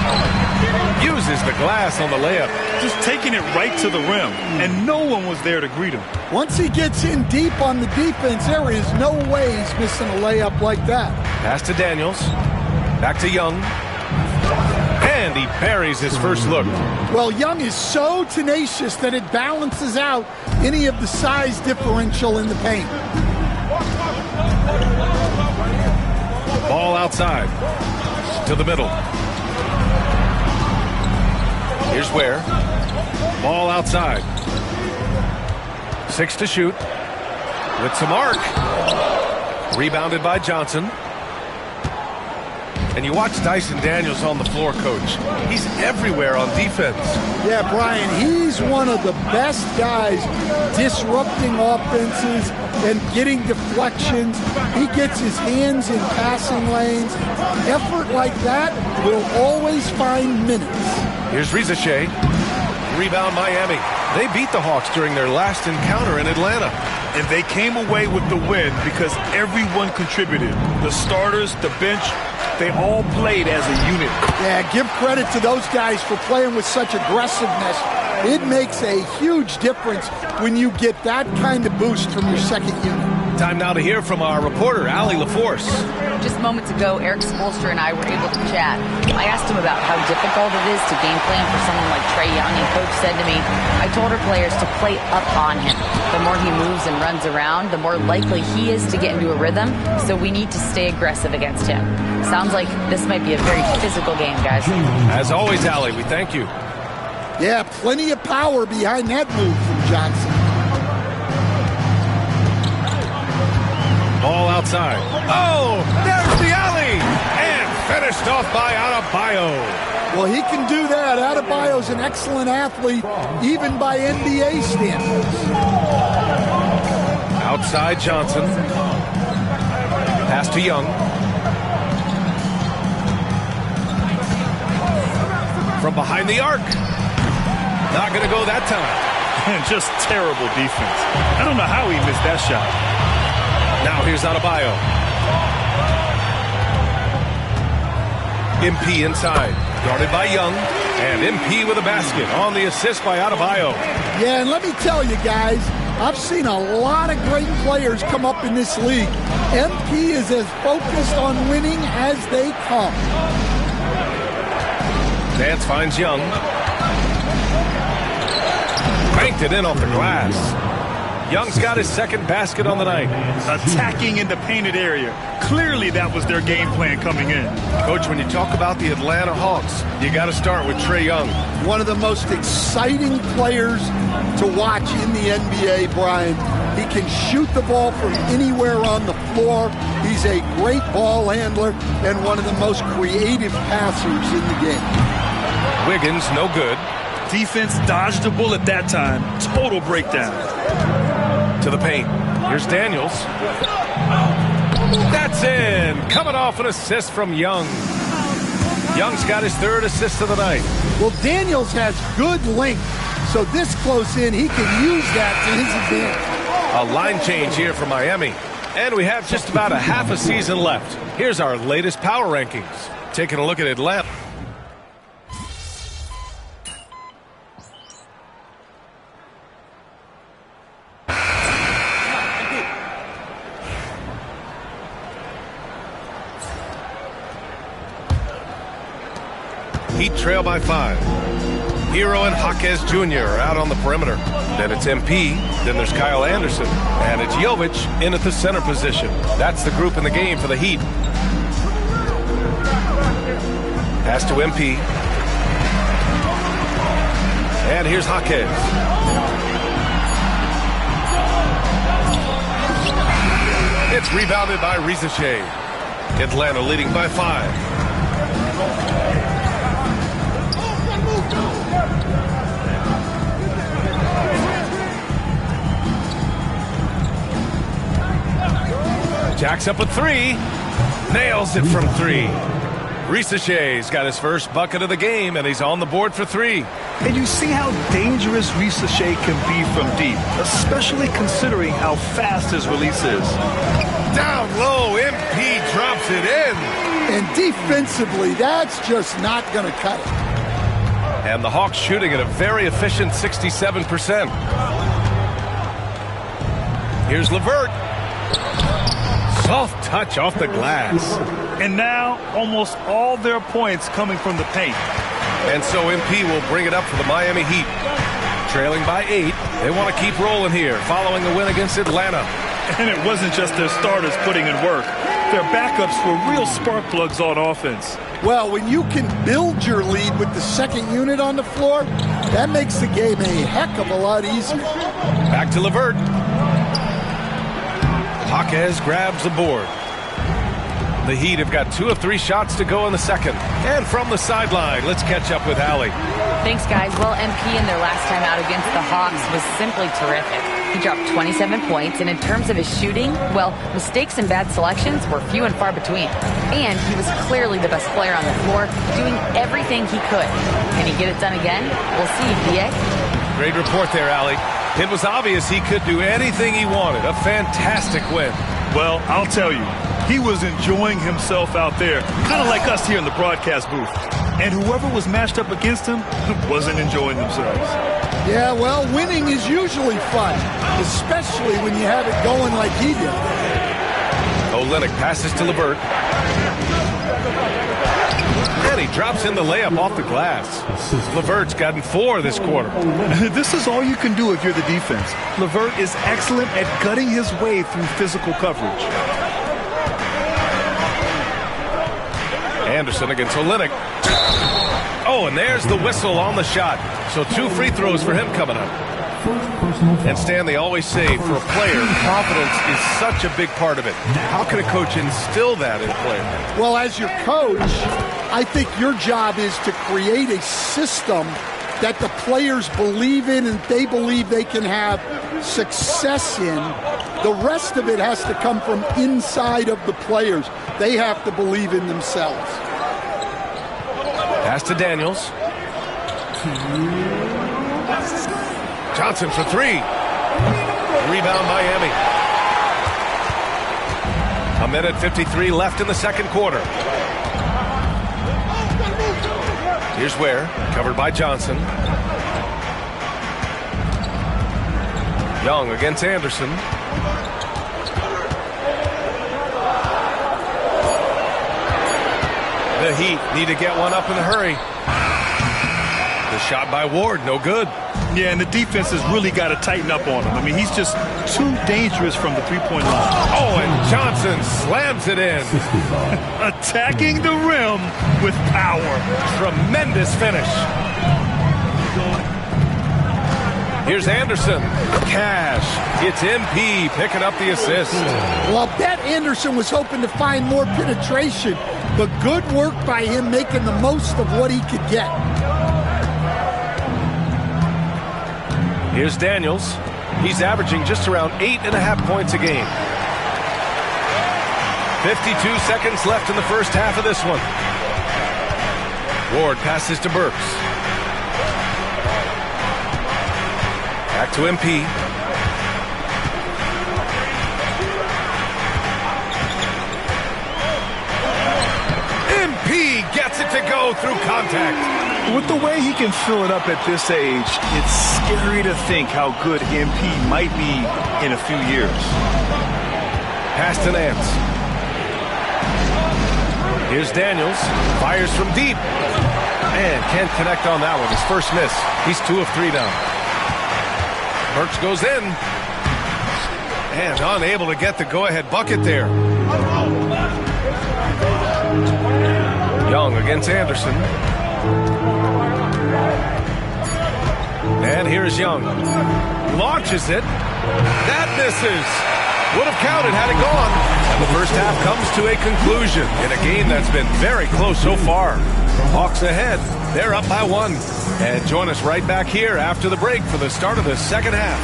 Uses the glass on the layup. Just taking it right to the rim, and no one was there to greet him. Once he gets in deep on the defense, there is no way he's missing a layup like that. Pass to Daniels. Back to Young. And he buries his first look. Well, Young is so tenacious that it balances out any of the size differential in the paint. Ball outside. To the middle. Here's Ware. Ball outside. 6 to shoot. With some arc. Rebounded by Johnson. And you watch Dyson Daniels on the floor, Coach. He's everywhere on defense. Yeah, Brian, he's one of the best guys disrupting offenses and getting deflections. He gets his hands in passing lanes. Effort like that will always find minutes. Here's Ricochet. Rebound Miami. They beat the Hawks during their last encounter in Atlanta. And they came away with the win because everyone contributed. The starters, the bench, they all played as a unit. Yeah, give credit to those guys for playing with such aggressiveness. It makes a huge difference when you get that kind of boost from your second unit. Time now to hear from our reporter, Allie LaForce. Just moments ago, Eric Spoelstra and I were able to chat. I asked him about how difficult it is to game plan for someone like Trae Young, and Coach said to me, I told our players to play up on him. The more he moves and runs around, the more likely he is to get into a rhythm, so we need to stay aggressive against him. Sounds like this might be a very physical game, guys. As always, Allie, we thank you. Yeah, plenty of power behind that move from Johnson. Ball outside. Oh, there's the alley! And finished off by Adebayo. Well, he can do that. Adebayo's an excellent athlete, even by NBA standards. Outside Johnson. Pass to Young. From behind the arc. Not going to go that time. And just terrible defense. I don't know how he missed that shot. Now here's Adebayo. MP inside. Guarded by Young. And MP with a basket on the assist by Adebayo. Yeah, and let me tell you guys, I've seen a lot of great players come up in this league. MP is as focused on winning as they come. Nance finds Young. Banked it in off the glass. Young's got his second basket on the night. Attacking in the painted area. Clearly that was their game plan coming in. Coach, when you talk about the Atlanta Hawks, you got to start with Trae Young. One of the most exciting players to watch in the NBA, Brian. He can shoot the ball from anywhere on the floor. He's a great ball handler and one of the most creative passers in the game. Wiggins, no good. Defense dodged a bullet that time. Total breakdown. To the paint. Here's Daniels. That's in. Coming off an assist from Young. Young's got his third assist of the night. Well, Daniels has good length, so this close in, he can use that to his advantage. A line change here for Miami. And we have just about a half a season left. Here's our latest power rankings. Taking a look at Atlanta. Heat trail by 5. Hero and Jaquez Jr. are out on the perimeter. Then it's MP. Then there's Kyle Anderson. And it's Jovic in at the center position. That's the group in the game for the Heat. Pass to MP. And here's Jaquez. It's rebounded by Rizachet. Atlanta leading by 5. Jacks up a 3. Nails it from 3. Rizachet's got his first bucket of the game, and he's on the board for 3. And you see how dangerous Rizachet can be from deep, especially considering how fast his release is. Down low, MP drops it in. And defensively, that's just not going to cut it. And the Hawks shooting at a very efficient 67%. Here's LeVert. Soft touch off the glass. And now almost all their points coming from the paint. And so MP will bring it up for the Miami Heat. Trailing by 8. They want to keep rolling here following the win against Atlanta. And it wasn't just their starters putting in work. Their backups were real spark plugs on offense. Well, when you can build your lead with the second unit on the floor, that makes the game a heck of a lot easier. Back to LeVert. Jaquez grabs the board. The Heat have got 2 of 3 shots to go in the second. And from the sideline, let's catch up with Allie. Thanks, guys. Well, MP in their last time out against the Hawks was simply terrific. He dropped 27 points, and in terms of his shooting, well, mistakes and bad selections were few and far between. And he was clearly the best player on the floor, doing everything he could. Can he get it done again? We'll see, PA. Great report there, Allie. It was obvious he could do anything he wanted. A fantastic win. Well, I'll tell you, he was enjoying himself out there, kind of like us here in the broadcast booth. And whoever was matched up against him wasn't enjoying themselves. Yeah, well, winning is usually fun, especially when you have it going like he did. Olynyk passes to LeVert. And he drops in the layup off the glass. LeVert's gotten 4 this quarter. This is all you can do if you're the defense. LeVert is excellent at gutting his way through physical coverage. Anderson against Olynyk. Oh, and there's the whistle on the shot. So 2 free throws for him coming up. And Stan, they always say for a player, confidence is such a big part of it. How can a coach instill that in a player? Well, as your coach, I think your job is to create a system that the players believe in and they believe they can have success in. The rest of it has to come from inside of the players. They have to believe in themselves. Pass to Daniels. Johnson for 3. Rebound Miami. 1:53 left in the second quarter. Here's Ware, covered by Johnson. Young against Anderson. The Heat need to get one up in a hurry. The shot by Ward, no good. Yeah, and the defense has really got to tighten up on him. I mean, he's just too dangerous from the three-point line. Oh, and Johnson slams it in. Attacking the rim with power. Tremendous finish. Here's Anderson. Cash. It's MP picking up the assist. Well, I bet Anderson was hoping to find more penetration, but good work by him making the most of what he could get. Here's Daniels. He's averaging just around 8.5 points a game. 52 seconds left in the first half of this one. Ward passes to Burks. Back to MP. MP gets it to go through contact. With the way he can fill it up at this age, it's scary to think how good MP might be in a few years. Pass to Nance. Here's Daniels. Fires from deep. And can't connect on that one. His first miss. He's 2 of 3 now. Burks goes in. And unable to get the go-ahead bucket there. Young against Anderson. And here's Young. Launches it. That misses. Would have counted had it gone. And the first half comes to a conclusion in a game that's been very close so far. Hawks ahead. They're up by 1. And join us right back here after the break for the start of the second half.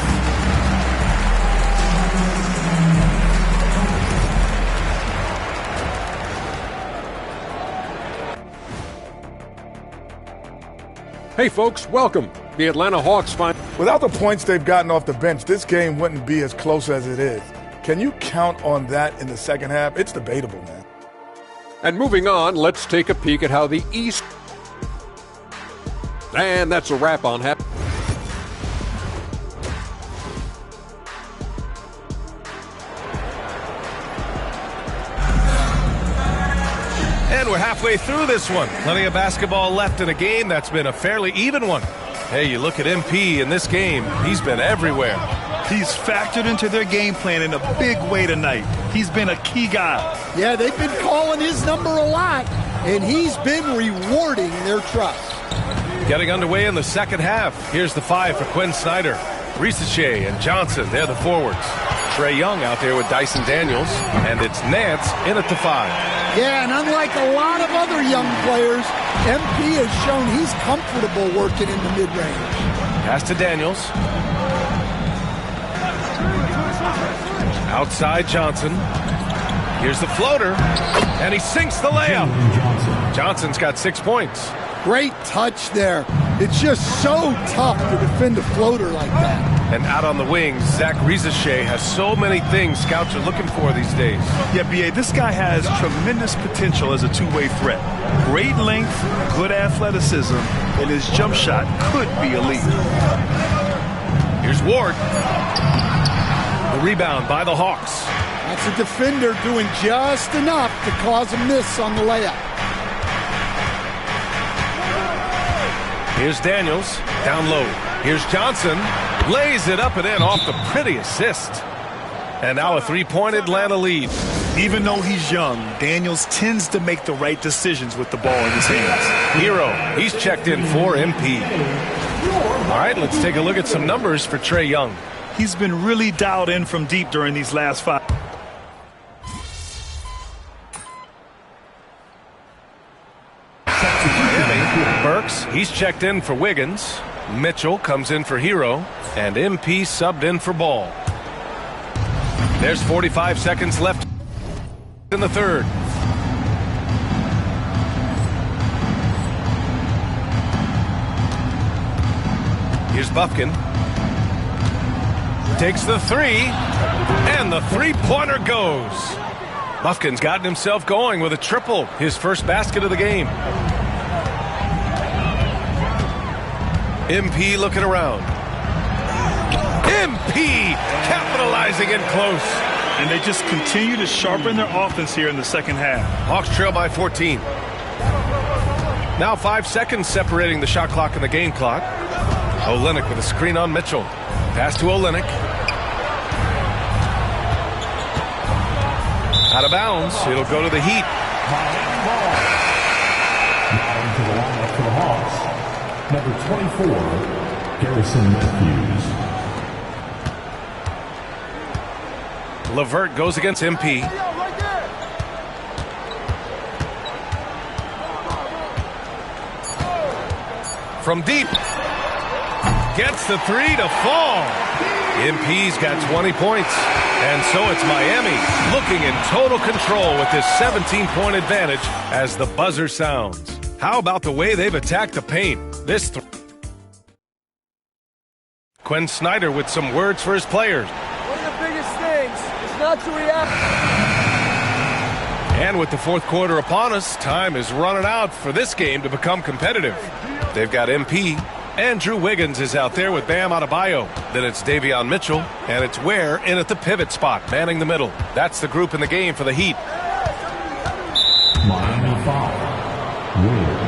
Hey folks, welcome. The Atlanta Hawks find. Without the points they've gotten off the bench, this game wouldn't be as close as it is. Can you count on that in the second half? It's debatable, man. And moving on, let's take a peek at how the East. And that's a wrap on half. And we're halfway through this one. Plenty of basketball left in a game that's been a fairly even one. Hey, you look at MP in this game, he's been everywhere. He's factored into their game plan in a big way tonight. He's been a key guy. Yeah, they've been calling his number a lot, and he's been rewarding their trust. Getting underway in the second half. Here's the 5 for Quinn Snyder. Risache and Johnson, they're the forwards. Trae Young out there with Dyson Daniels, and it's Nance in at the 5. Yeah, and unlike a lot of other young players, MP has shown he's comfortable working in the mid-range. Pass to Daniels. Outside Johnson. Here's the floater, and he sinks the layup. Johnson's got 6 points. Great touch there. It's just so tough to defend a floater like that. And out on the wings, Zach Risache has so many things scouts are looking for these days. Yeah, B.A., this guy has tremendous potential as a two-way threat. Great length, good athleticism, and his jump shot could be elite. Here's Ward. The rebound by the Hawks. That's a defender doing just enough to cause a miss on the layup. Here's Daniels, down low. Here's Johnson, lays it up and in off the pretty assist. And now a three-point Atlanta lead. Even though he's young, Daniels tends to make the right decisions with the ball in his hands. Hero, he's checked in for MP. All right, let's take a look at some numbers for Trae Young. He's been really dialed in from deep during these last 5. Burks, he's checked in for Wiggins. Mitchell comes in for Hero. And MP subbed in for Ball. There's 45 seconds left in the third. Here's Buffkin. Takes the 3. And the three-pointer goes. Buffkin's gotten himself going with a triple. His first basket of the game. MP looking around. MP MP capitalizing in close. And they just continue to sharpen their offense here in the second half. Hawks trail by 14. Now 5 seconds separating the shot clock and the game clock. Olynyk with a screen on Mitchell. Pass to Olynyk. Out of bounds. It'll go to the Heat. Now into the lineup for the Hawks, number 24, Garrison Matthews. LeVert goes against MP. From deep. Gets the three to fall. MP's got 20 points. And so it's Miami looking in total control with this 17-point advantage as the buzzer sounds. How about the way they've attacked the paint? Quinn Snyder with some words for his players. One of the biggest things is not to react. And with the fourth quarter upon us, time is running out for this game to become competitive. They've got MP. Andrew Wiggins is out there with Bam Adebayo. Then it's Davion Mitchell, and it's Ware in at the pivot spot, manning the middle. That's the group in the game for the Heat. Miami foul. Ware.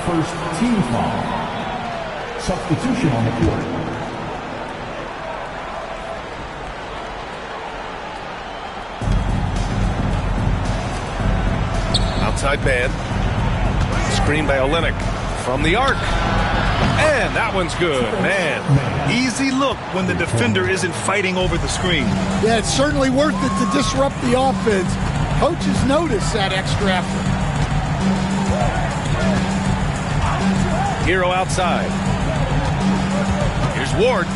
First team foul. Substitution on the court. Outside man. Screen by Olynyk from the arc. And that one's good, man. Easy look when the defender isn't fighting over the screen. Yeah, it's certainly worth it to disrupt the offense. Coaches notice that extra effort. Hero outside. Here's Ward.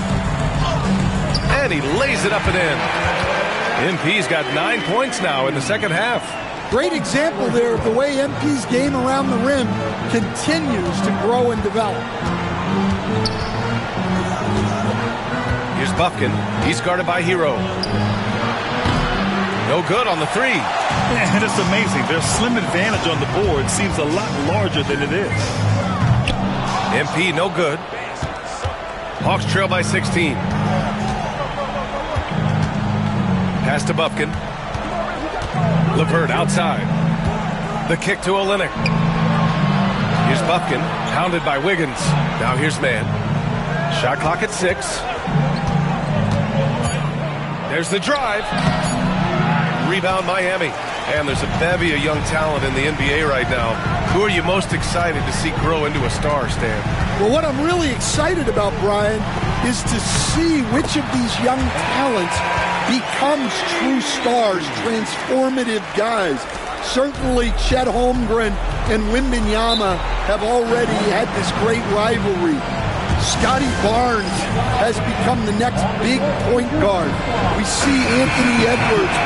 And he lays it up and in. MP's got 9 points now in the second half. Great example there of the way MP's game around the rim continues to grow and develop. Here's Buffkin. He's guarded by Hero. No good on the three. And it's amazing. Their slim advantage on the board seems a lot larger than it is. MP no good. Hawks trail by 16. Pass to Buffkin. LeVert outside. The kick to Olynyk. Here's Buffkin, pounded by Wiggins. Now here's man. Shot clock at 6. There's the drive. Rebound Miami. And there's a bevy of young talent in the NBA right now. Who are you most excited to see grow into a star, Stan? Well, what I'm really excited about, Brian, is to see which of these young talents becomes true stars, transformative guys. Certainly Chet Holmgren and Wembanyama have already had this great rivalry. Scotty Barnes has become the next big point guard. We see Anthony Edwards,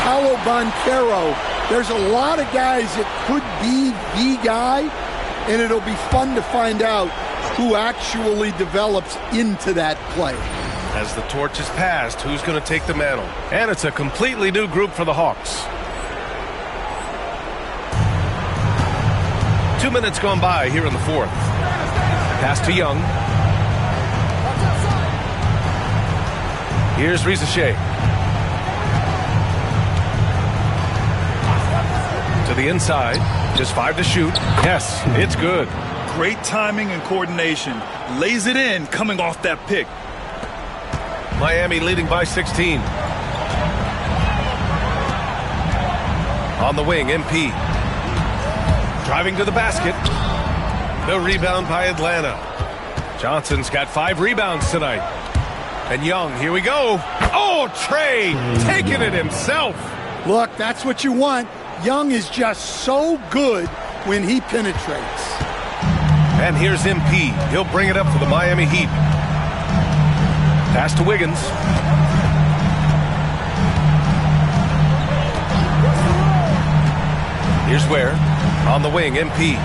Paolo Banchero. There's a lot of guys that could be the guy, and it'll be fun to find out who actually develops into that play. As the torch is passed, who's going to take the mantle? And it's a completely new group for the Hawks. 2 minutes gone by here in the fourth. Pass to Young. Here's Rizachet. To the inside. Just 5 to shoot. Yes, it's good. Great timing and coordination. Lays it in coming off that pick. Miami leading by 16. On the wing, MP. Driving to the basket. The rebound by Atlanta. Johnson's got 5 rebounds tonight. And Young, here we go. Oh, Trey taking it himself. Look, that's what you want. Young is just so good when he penetrates. And here's MP. He'll bring it up for the Miami Heat. Pass to Wiggins. Here's Ware. On the wing, MP.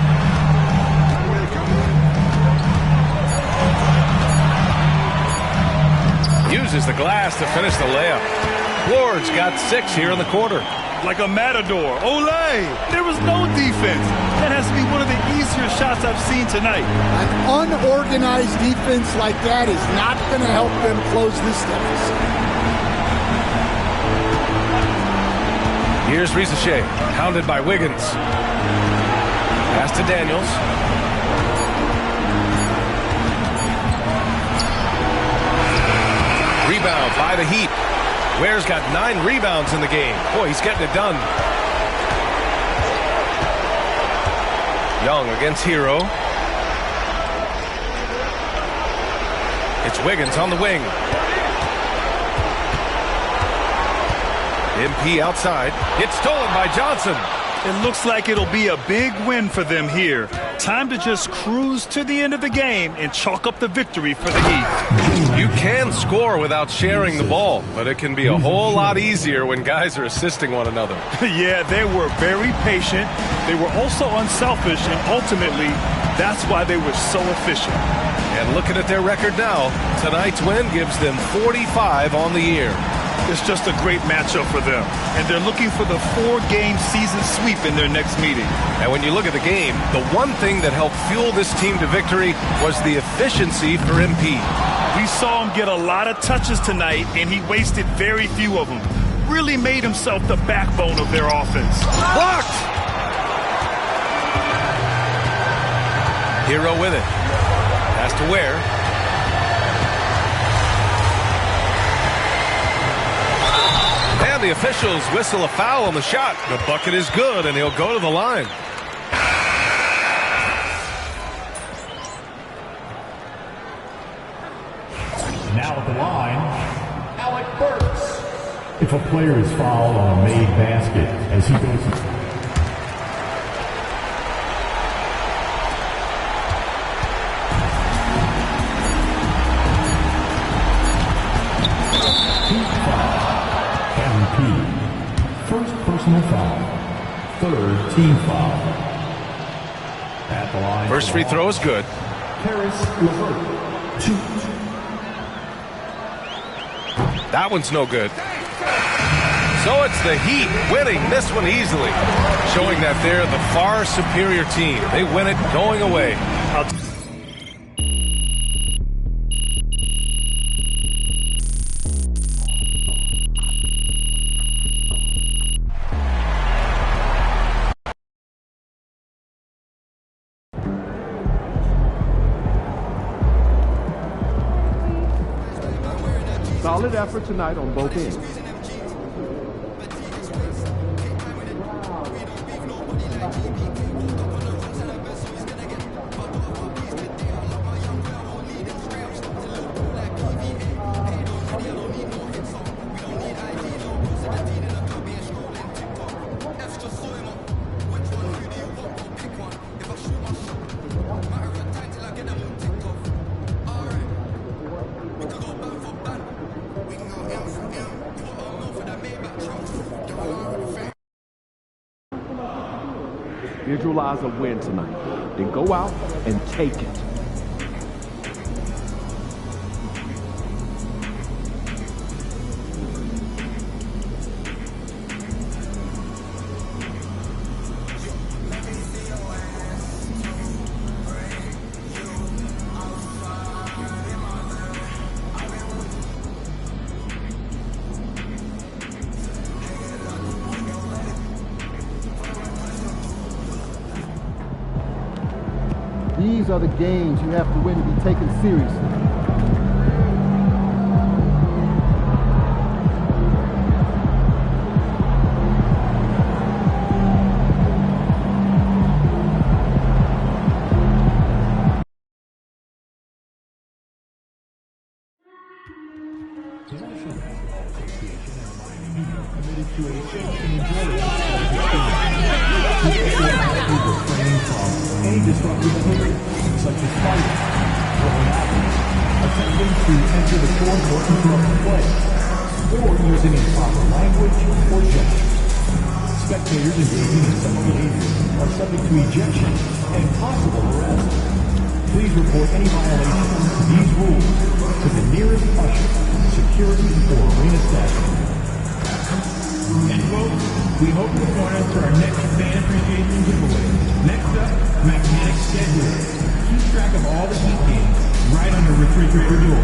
Uses the glass to finish the layup. Ward's got 6 here in the quarter. like a matador. Olay! There was no defense. That has to be one of the easier shots I've seen tonight. An unorganized defense like that is not going to help them close this deficit. Here's Rizachet, hounded by Wiggins. Pass to Daniels. Rebound by the Heat. Ware's got 9 rebounds in the game. Boy, he's getting it done. Young against Hero. It's Wiggins on the wing. MP outside. It's stolen by Johnson. It looks like it'll be a big win for them here. Time to just cruise to the end of the game and chalk up the victory for the Heat. You can score without sharing the ball, but it can be a whole lot easier when guys are assisting one another. Yeah, they were very patient. They were also unselfish, and ultimately, that's why they were so efficient. And looking at their record now, tonight's win gives them 45 on the year. It's just a great matchup for them, and they're looking for the 4-game season sweep in their next meeting. And when you look at the game, the one thing that helped fuel this team to victory was the efficiency for MP. We saw him get a lot of touches tonight, and he wasted very few of them. Really made himself the backbone of their offense. Blocked! Hero with it. Pass to Ware. And the officials whistle a foul on the shot. The bucket is good, and he'll go to the line. Now at the line, Alec Burks. If a player is fouled on a made basket as he goes... First personal foul. Third team foul. At the line. First free throw is good. Harris Levert. 2. That one's no good. So it's the Heat winning this one easily, showing that they're the far superior team. They win it going away. Solid effort tonight on both ends. Visualize a win tonight. Then go out and take it. These are the games you have to win to be taken seriously. Any disruptive behavior, such as fighting, throwing apples, attempting to enter the court or interrupt the play, or using improper language or gestures. Spectators engaging in such behavior are subject to ejection and possible arrest. Please report any violations of these rules to the nearest usher, security, or arena staff. End quote. We hope you'll join us for our next fan appreciation giveaway. Next up, Magnetic Schedule. Keep track of all the Heat games right on your refrigerator door.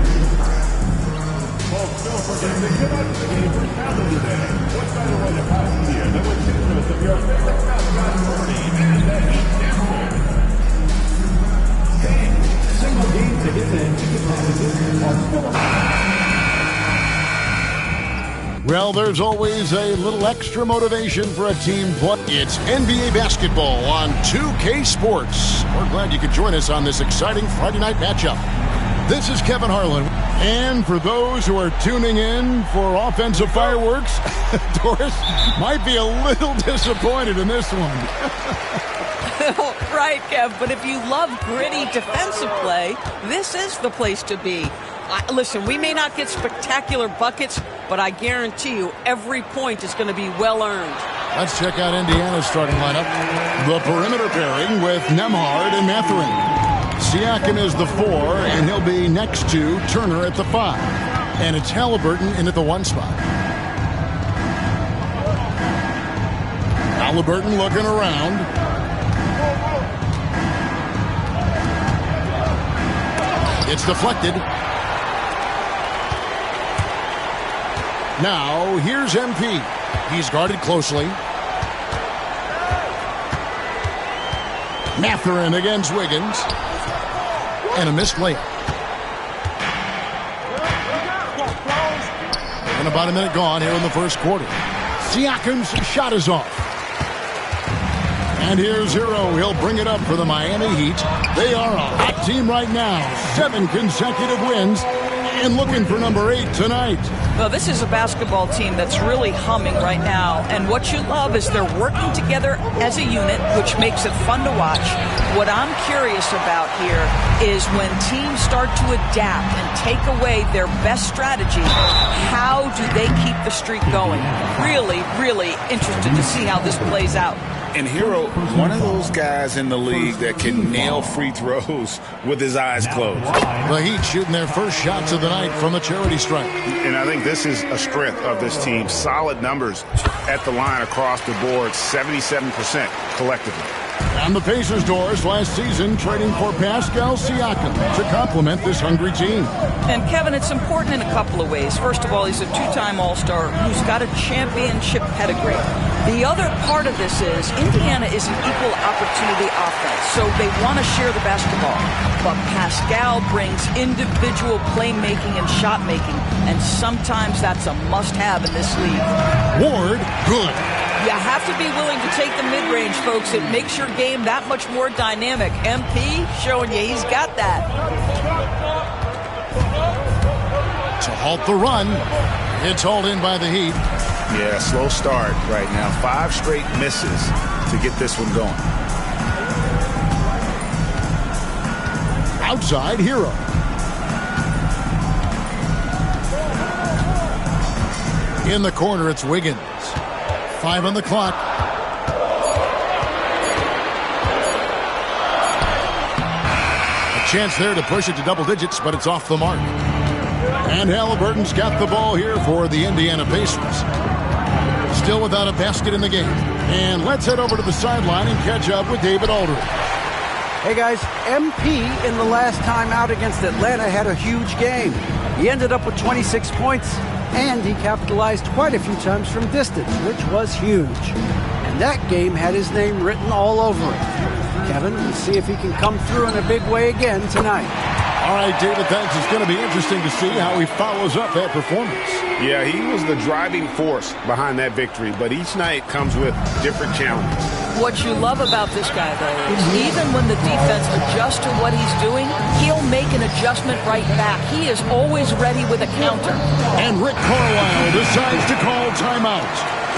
Folks, don't forget to give us the game for calendar day. What better way to pass the year than with pictures of your favorite mascot team and the Heat Network? Hey, single game tickets and ticket packages are still Well, there's always a little extra motivation for a team play. It's NBA basketball on 2K Sports. We're glad you could join us on this exciting Friday night matchup. This is Kevin Harlan. And for those who are tuning in for offensive fireworks, Doris might be a little disappointed in this one. Right, Kev, but if you love gritty defensive play, this is the place to be. Listen, we may not get spectacular buckets, but I guarantee you every point is going to be well earned. Let's check out Indiana's starting lineup. The perimeter pairing with Nembhard and Mathurin. Siakam is the 4, and he'll be next to Turner at the 5. And it's Halliburton in at the 1 spot. Halliburton looking around. It's deflected. Now, here's MP. He's guarded closely. Mathurin against Wiggins. And a missed layup. And about a minute gone here in the first quarter. Siakam's shot is off. And here's Hero. He'll bring it up for the Miami Heat. They are a hot team right now. 7 consecutive wins. And looking for number 8 tonight. Well, this is a basketball team that's really humming right now. And what you love is they're working together as a unit, which makes it fun to watch. What I'm curious about here is when teams start to adapt and take away their best strategy, how do they keep the streak going? Really, really interested to see how this plays out. And Hero, one of those guys in the league that can nail free throws with his eyes closed. The Heat shooting their first shots of the night from the charity stripe. And I think this is a strength of this team. Solid numbers at the line across the board, 77% collectively. And the Pacers, Doris, last season trading for Pascal Siakam to complement this hungry team. And Kevin, it's important in a couple of ways. First of all, he's a 2-time All-Star who's got a championship pedigree. The other part of this is Indiana is an equal opportunity offense, so they want to share the basketball. But Pascal brings individual playmaking and shot making, and sometimes that's a must-have in this league. Ward, good. You have to be willing to take the mid-range, folks. It makes your game that much more dynamic. MP showing you he's got that. To halt the run, it's hauled in by the Heat. Yeah, slow start right now. 5 straight misses to get this one going. Outside, Hero. In the corner, it's Wiggins. 5 on the clock. A chance there to push it to double digits, but it's off the mark. And Halliburton's got the ball here for the Indiana Pacers. Still without a basket in the game. And let's head over to the sideline and catch up with David Aldridge. Hey guys, MP in the last time out against Atlanta had a huge game. He ended up with 26 points, and he capitalized quite a few times from distance, which was huge. And that game had his name written all over it. Kevin, we'll see if he can come through in a big way again tonight. All right, David, thanks. It's going to be interesting to see how he follows up that performance. Yeah, he was the driving force behind that victory, but each night comes with different challenges. What you love about this guy, though, is even when the defense adjusts to what he's doing, he'll make an adjustment right back. He is always ready with a counter. And Rick Carlisle decides to call timeout.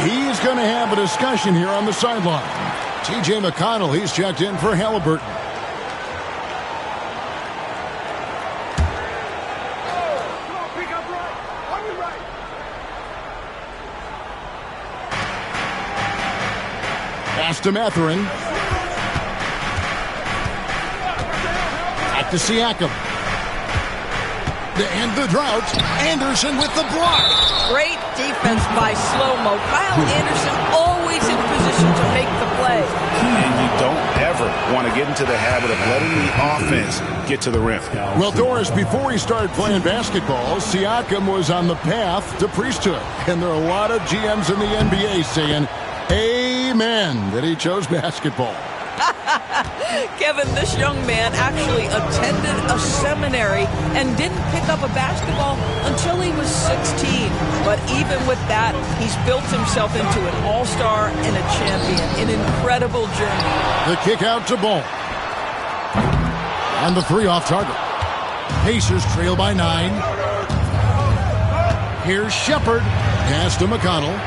He's going to have a discussion here on the sideline. T.J. McConnell, he's checked in for Halliburton. Pass to Mathurin. Back to Siakam. To end the drought, Anderson with the block. Great defense by Slow-Mo. Kyle Anderson always nobody's in position to make the play. And you don't ever want to get into the habit of letting the offense get to the rim. Well, Doris, before he started playing basketball, Siakam was on the path to priesthood. And there are a lot of GMs in the NBA saying, amen, that he chose basketball. Kevin, this young man actually attended a seminary and didn't pick up a basketball until he was 16. But even with that, he's built himself into an all-star and a champion. An incredible journey. The kick out to Ball. And the three off target. Pacers trail by 9. Here's Shepard. Pass to McConnell.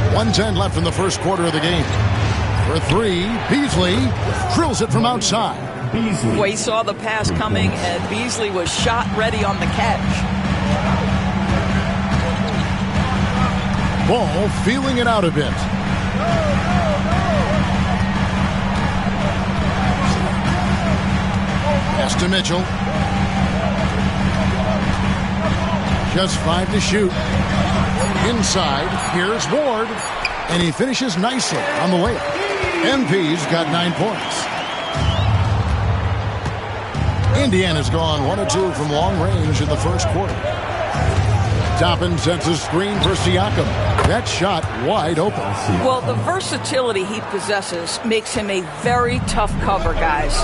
1:10 left in the first quarter of the game. For 3, Beasley drills it from outside. Well, he saw the pass coming, and Beasley was shot ready on the catch. Ball feeling it out a bit. Pass to Mitchell. Just 5 to shoot. Inside, here's Ward, and he finishes nicely on the layup. MP's got 9 points. Indiana's gone 1 of 2 from long range in the first quarter. Toppin sets a screen for Siakam. That shot wide open. Well, the versatility he possesses makes him a very tough cover, guys.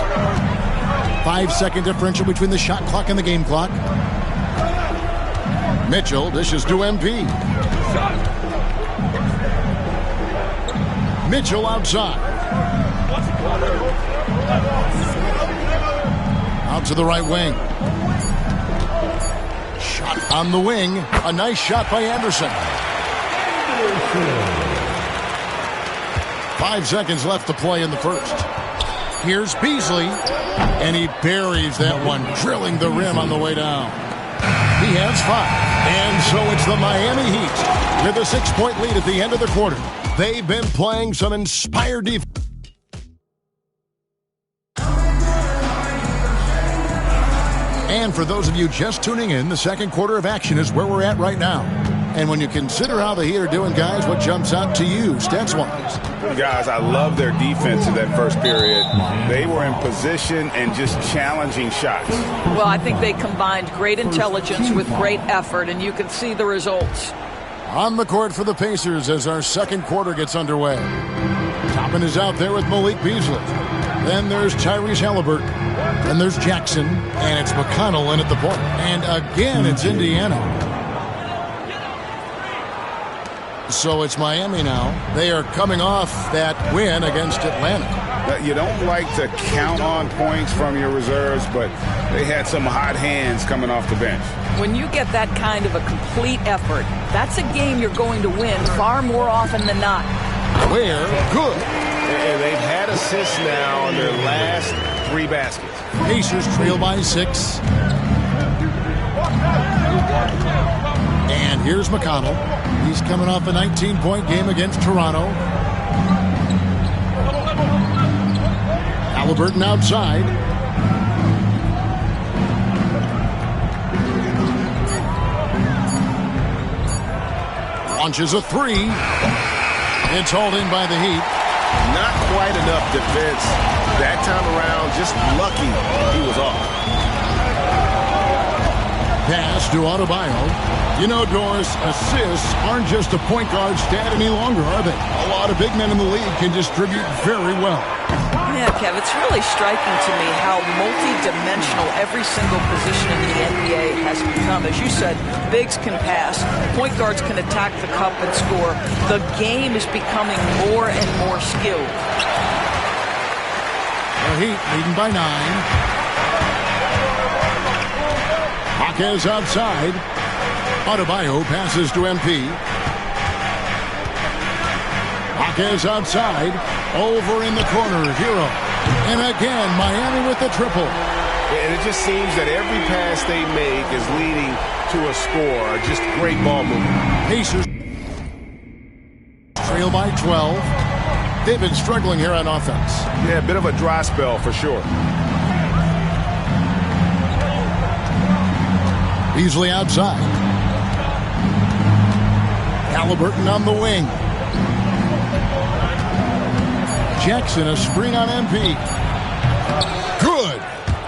5-second differential between the shot clock and the game clock. Mitchell dishes to MP. Mitchell outside. Out to the right wing. Shot on the wing. A nice shot by Anderson. 5 seconds left to play in the first. Here's Beasley. And he buries that one, drilling the rim on the way down. He has 5. And so it's the Miami Heat with a 6-point lead at the end of the quarter. They've been playing some inspired defense. And for those of you just tuning in, the second quarter of action is where we're at right now. And when you consider how the Heat are doing, guys, what jumps out to you, stats-wise? Guys, I love their defense in that first period. They were in position and just challenging shots. Well, I think they combined great intelligence with great effort, and you can see the results. On the court for the Pacers as our second quarter gets underway. Toppin is out there with Malik Beasley. Then there's Tyrese Halliburton. Then there's Jackson. And it's McConnell in at the point. And again, it's Indiana. So it's Miami now. They are coming off that win against Atlanta. You don't like to count on points from your reserves, but they had some hot hands coming off the bench. When you get that kind of a complete effort, that's a game you're going to win far more often than not. Where? Good. And they've had assists now on their last 3 baskets. Pacers trail by 6. And here's McConnell. He's coming off a 19-point game against Toronto. Halliburton outside. Launches a 3. It's hauled in by the Heat. Not quite enough defense that time around. Just lucky he was off. Pass to Adebayo. You know, Doris, assists aren't just a point guard stat any longer, are they? A lot of big men in the league can distribute very well. Yeah, Kev, it's really striking to me how multi-dimensional every single position in the NBA has become. As you said, bigs can pass, point guards can attack the cup and score. The game is becoming more and more skilled. The Heat leading by 9. Marquez outside. Adebayo passes to MP. Marquez outside. Over in the corner, Hero. And again, Miami with the triple. And it just seems that every pass they make is leading to a score. Just great ball movement. Pacers trail by 12. They've been struggling here on offense. Yeah, a bit of a dry spell for sure. Beasley outside. Halliburton on the wing. Jackson a screen on MP. Good.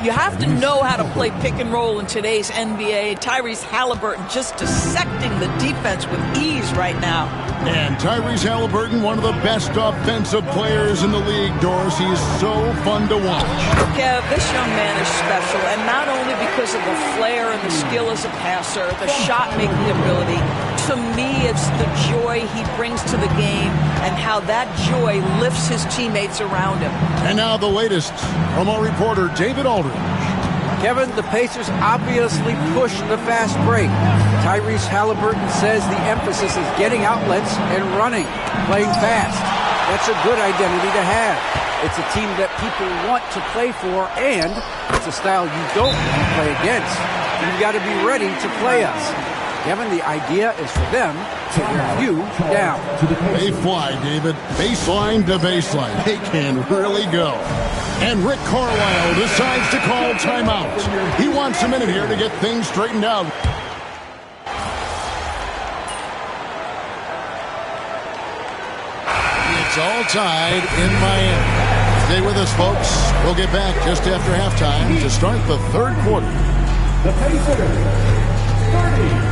You have to know how to play pick and roll in today's NBA. Tyrese Halliburton just dissecting the defense with ease right now. And Tyrese Halliburton, one of the best offensive players in the league, Doris. He's so fun to watch. Kev, this young man is special, and not only because of the flair and the skill as a passer, the shot-making ability. To me, it's the joy he brings to the game and how that joy lifts his teammates around him. And now the latest from our reporter, David Aldridge. Kevin, the Pacers obviously pushed the fast break. Tyrese Halliburton says the emphasis is getting outlets and running, playing fast. That's a good identity to have. It's a team that people want to play for, and it's a style you don't want to play against. You've got to be ready to play us. Kevin, the idea is for them to wear you down. They fly, David. Baseline to baseline. They can really go. And Rick Carlisle decides to call timeout. He wants a minute here to get things straightened out. It's all tied in Miami. Stay with us, folks. We'll get back just after halftime to start the third quarter. The Pacers starting.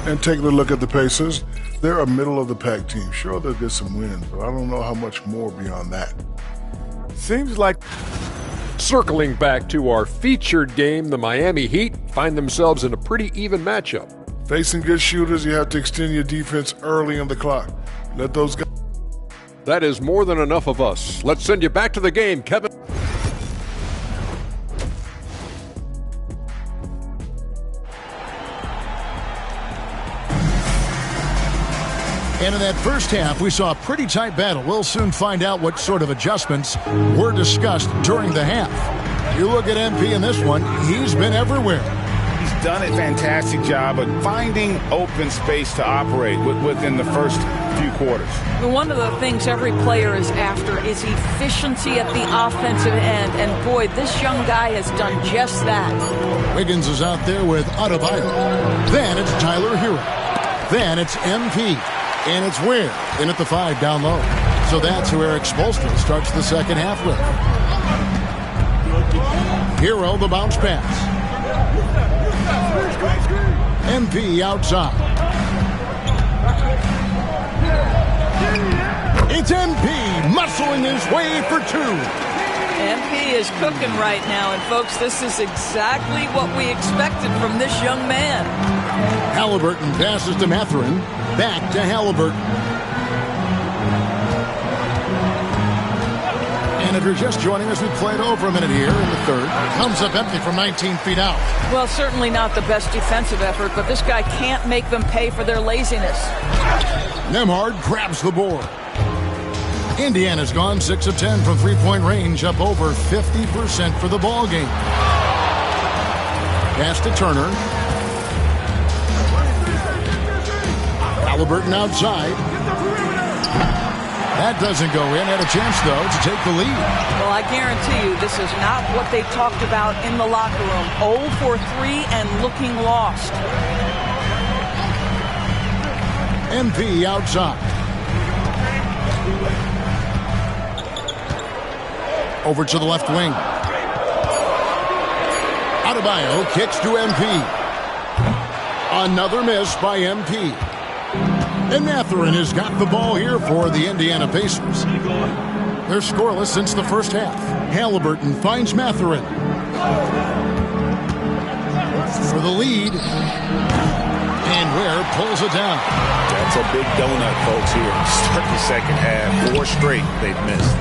And taking a look at the Pacers, they're a middle-of-the-pack team. Sure, they'll get some wins, but I don't know how much more beyond that. Seems like... Circling back to our featured game, the Miami Heat find themselves in a pretty even matchup. Facing good shooters, you have to extend your defense early in the clock. Let those guys... That is more than enough of us. Let's send you back to the game, Kevin. And in that first half, we saw a pretty tight battle. We'll soon find out what sort of adjustments were discussed during the half. You look at MP in this one, he's been everywhere. He's done a fantastic job of finding open space to operate within the first few quarters. One of the things every player is after is efficiency at the offensive end. And boy, this young guy has done just that. Wiggins is out there with Adebayo. Then it's Tyler Hero. Then it's MP. And it's Ware in at the 5 down low. So that's who Eric Spoelstra starts the second half with. Hero, the bounce pass. MP outside. It's MP muscling his way for two. MP is cooking right now, and folks, this is exactly what we expected from this young man. Halliburton passes to Mathurin. Back to Halliburton. And if you're just joining us, we played over a minute here in the third. Comes up empty from 19 feet out. Well, certainly not the best defensive effort, but this guy can't make them pay for their laziness. Nembhard grabs the board. Indiana's gone 6 of 10 from three-point range, up over 50% for the ball game. Pass to Turner. Halliburton outside. That doesn't go in. Had a chance, though, to take the lead. Well, I guarantee you this is not what they talked about in the locker room. 0 for 3 and looking lost. MP outside. Over to the left wing. Adebayo kicks to MP. Another miss by MP. And Mathurin has got the ball here for the Indiana Pacers. They're scoreless since the first half. Halliburton finds Mathurin. For the lead. And Ware pulls it down. That's a big donut, folks, here. Start the second half. 4 straight they've missed.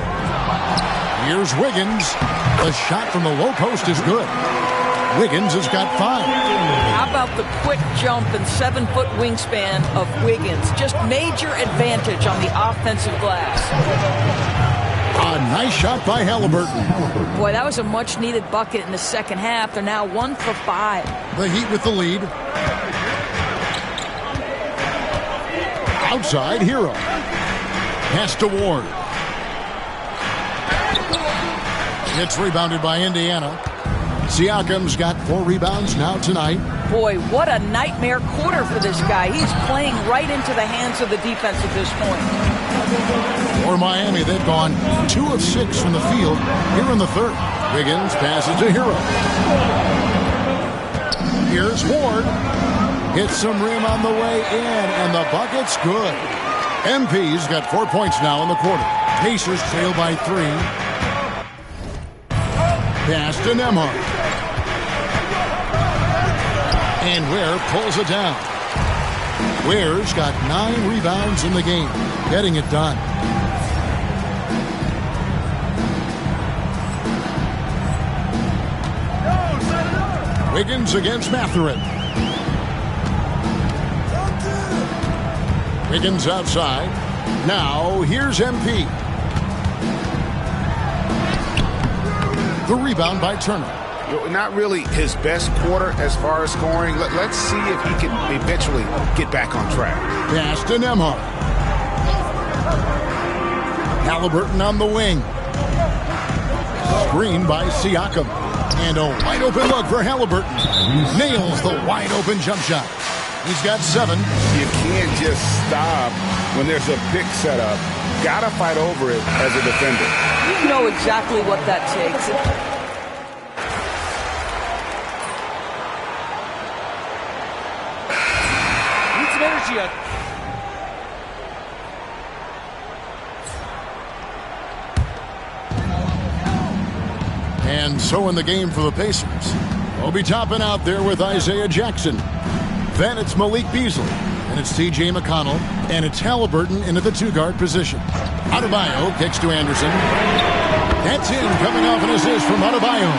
Here's Wiggins. The shot from the low post is good. Wiggins has got 5. How about the quick jump and 7-foot wingspan of Wiggins? Just major advantage on the offensive glass. A nice shot by Halliburton. Boy, that was a much-needed bucket in the second half. They're now 1 for 5. The Heat with the lead. Outside, Hero. Pass to Ward. It's rebounded by Indiana. Siakam's got 4 rebounds now tonight. Boy, what a nightmare quarter for this guy. He's playing right into the hands of the defense at this point. For Miami, they've gone 2 of 6 from the field here in the third. Wiggins passes to Hero. Here's Ward. Hits some rim on the way in, and the bucket's good. MP's got 4 points now in the quarter. Pacers trail by 3. Pass to Nembhard. And Ware pulls it down. Ware's got 9 rebounds in the game, getting it done. Wiggins against Mathurin. Wiggins outside. Now here's MP. The rebound by Turner. Not really his best quarter as far as scoring. Let's see if he can eventually get back on track. Pass to Nembhard. Halliburton on the wing. Screen by Siakam. And a wide open look for Halliburton. Nails the wide open jump shot. He's got 7. You can't just stop when there's a pick set up. Gotta fight over it as a defender. You know exactly what that takes. Need some energy up. And so in the game for the Pacers, Obi Toppin out there with Isaiah Jackson. Then it's Malik Beasley, and it's T.J. McConnell, and it's Halliburton into the 2-guard position. Adebayo kicks to Anderson. That's in, coming off an assist from Adebayo.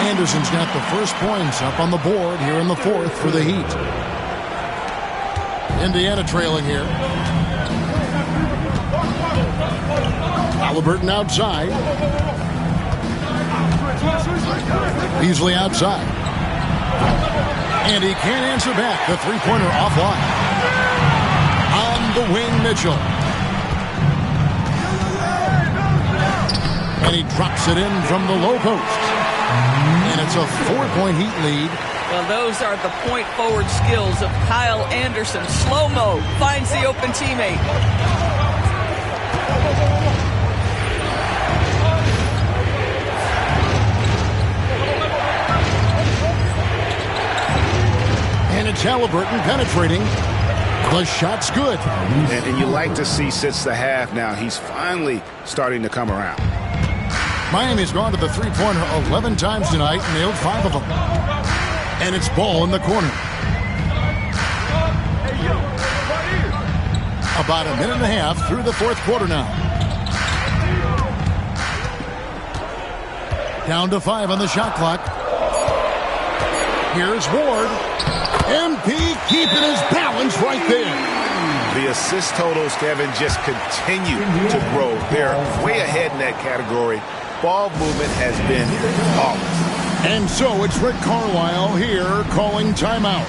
Anderson's got the first points up on the board here in the 4th for the Heat. Indiana trailing here. Halliburton outside. Beasley outside. And he can't answer back. The 3-pointer offline. On the wing, Mitchell. And he drops it in from the low post. And it's a 4-point Heat lead. Well, those are the point-forward skills of Kyle Anderson. Slow-mo finds the open teammate. And it's Halliburton penetrating. The shot's good. And you like to see since the half now, he's finally starting to come around. Miami's gone to the 3-pointer 11 times tonight and nailed 5 of them. And it's Ball in the corner. About a minute and a half through the 4th quarter now. Down to 5 on the shot clock. Here's Ward. MP keeping his balance right there. The assist totals, Kevin, just continue to grow. They're way ahead in that category. Ball movement has been flawless. And so it's Rick Carlisle here calling timeout.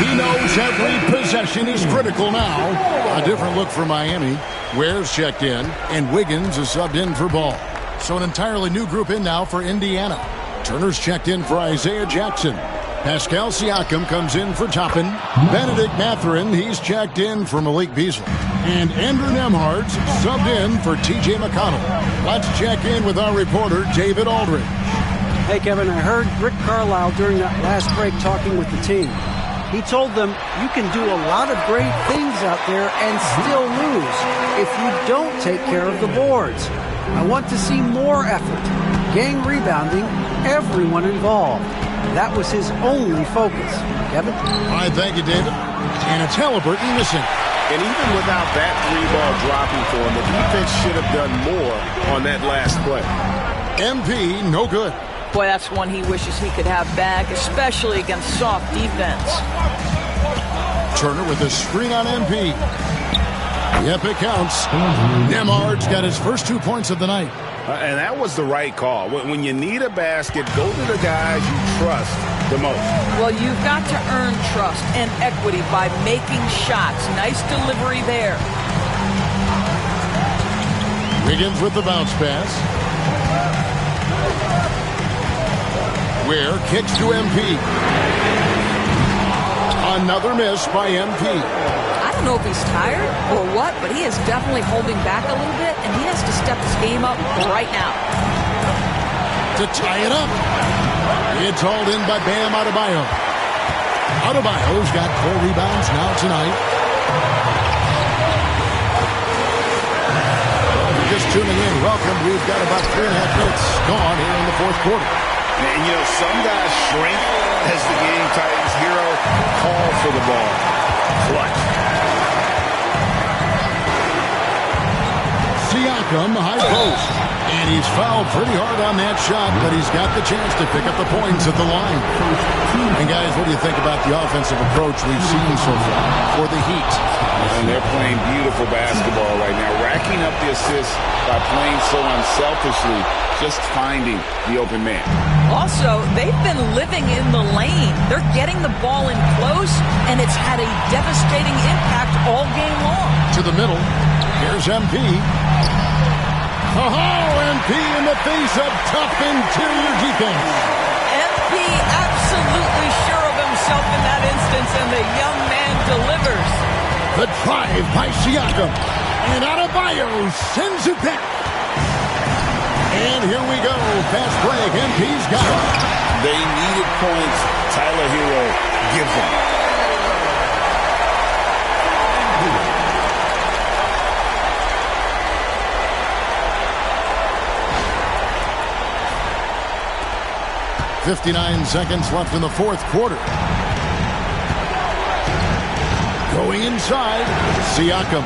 He knows every possession is critical now. A different look for Miami. Ware's checked in, and Wiggins is subbed in for Ball. So an entirely new group in now for Indiana. Turner's checked in for Isaiah Jackson. Pascal Siakam comes in for Toppin. Benedict Mathurin, he's checked in for Malik Beasley. And Andrew Nembhard's subbed in for T.J. McConnell. Let's check in with our reporter, David Aldridge. Hey, Kevin, I heard Rick Carlisle during that last break talking with the team. He told them you can do a lot of great things out there and still lose if you don't take care of the boards. I want to see more effort, gang rebounding, everyone involved. That was his only focus. Kevin? All right, thank you, David. And it's Halliburton missing. And even without that 3-ball dropping for him, the defense should have done more on that last play. MP, no good. Boy, that's one he wishes he could have back, especially against soft defense. Turner with a screen on MP. Yep, it counts. Nembhard's got his first 2 points of the night. And that was the right call. When you need a basket, go to the guys you trust the most. Well, you've got to earn trust and equity by making shots. Nice delivery there. Wiggins with the bounce pass. Ware kicks to MP. Another miss by MP. I don't know if he's tired or what, but he is definitely holding back a little bit, and he has to step his game up right now. To tie it up. It's hauled in by Bam Adebayo. Adebayo's got 4 rebounds now tonight. Well, if you're just tuning in, welcome. We've got about 3.5 minutes gone here in the fourth quarter. And, you know, some guys shrink as the game tightens. Hero call for the ball. Clutch. Siakam, high post. And he's fouled pretty hard on that shot, but he's got the chance to pick up the points at the line. And, guys, what do you think about the offensive approach we've seen so far for the Heat? And they're playing beautiful basketball right now, racking up the assists by playing so unselfishly, just finding the open man. Also, they've been living in the lane. They're getting the ball in close, and it's had a devastating impact all game long. To the middle. Here's MP. MP in the face of tough interior defense. MP absolutely sure of himself in that instance, and the young man delivers. The drive by Siakam. And Adebayo sends it back. And here we go. Fast break. MP's got it. They needed points. Tyler Hero gives them. .59 seconds left in the fourth quarter. Going inside, Siakam.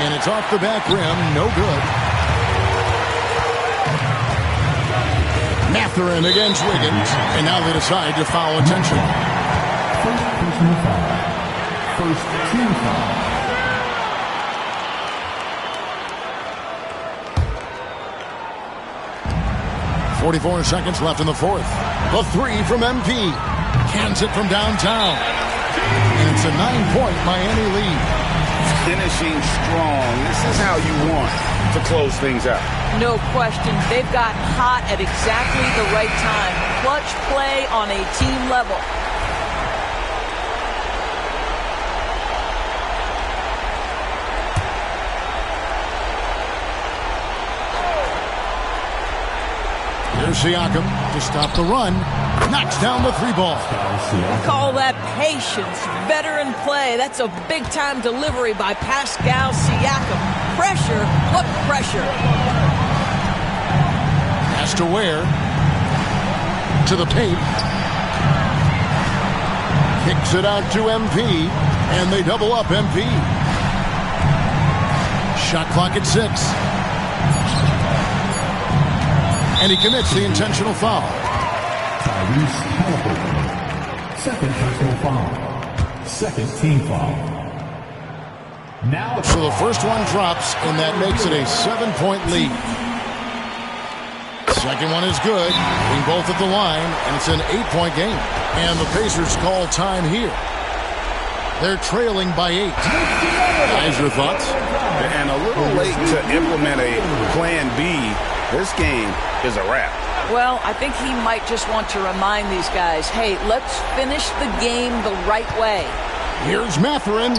And it's off the back rim, no good. Mathurin against Wiggins. And now they decide to foul attention. First personal foul. First team foul. 44 seconds left in the fourth. The three from MP. Cans it from downtown. And it's a 9-point Miami lead. Finishing strong. This is how you want to close things out. No question. They've got hot at exactly the right time. Clutch play on a team level. Here's Siakam to stop the run. Knocks down the 3-ball. Call that patience. Veteran play. That's a big-time delivery by Pascal Siakam. Pressure. What pressure? Has to Ware. To the paint. Kicks it out to MP. And they double up MP. Shot clock at 6. And he commits the intentional foul. Tyrese Halliburton. Second personal foul. Second team foul. Now, so the first one drops, and that makes it a 7-point lead. Second one is good. Being both at the line, and it's an 8-point game. And the Pacers call time here. They're trailing by 8. Guys, your thoughts? And a little late to implement a plan B. This game is a wrap. Well, I think he might just want to remind these guys, hey, let's finish the game the right way. Here's Mathurin.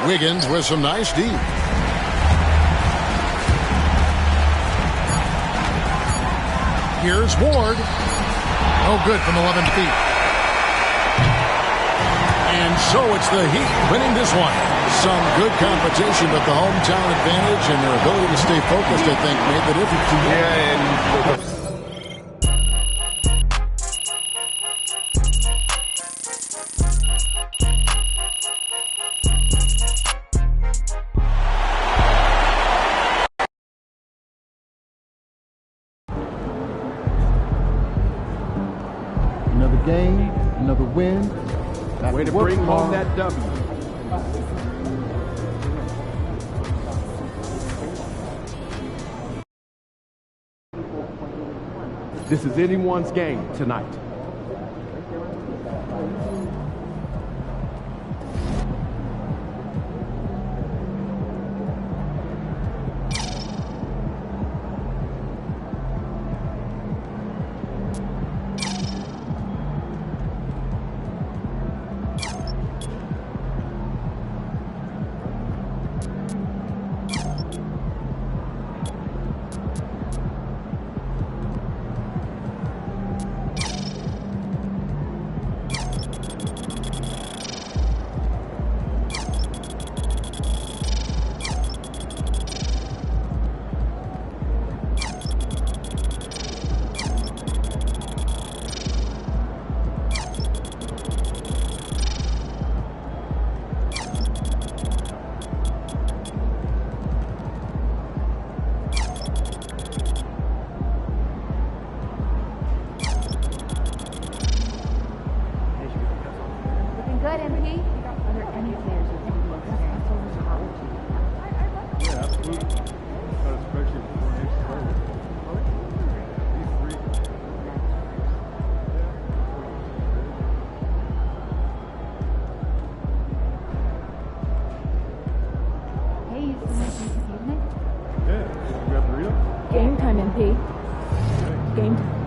Wiggins with some nice D. Here's Ward. No good from 11 feet. And so it's the Heat winning this one. Some good competition, but the hometown advantage and their ability to stay focused, I think, made the difference. Yeah, and another game, another win. Way to bring home that W. This is anyone's game tonight. game time.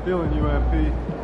Feeling you, MP.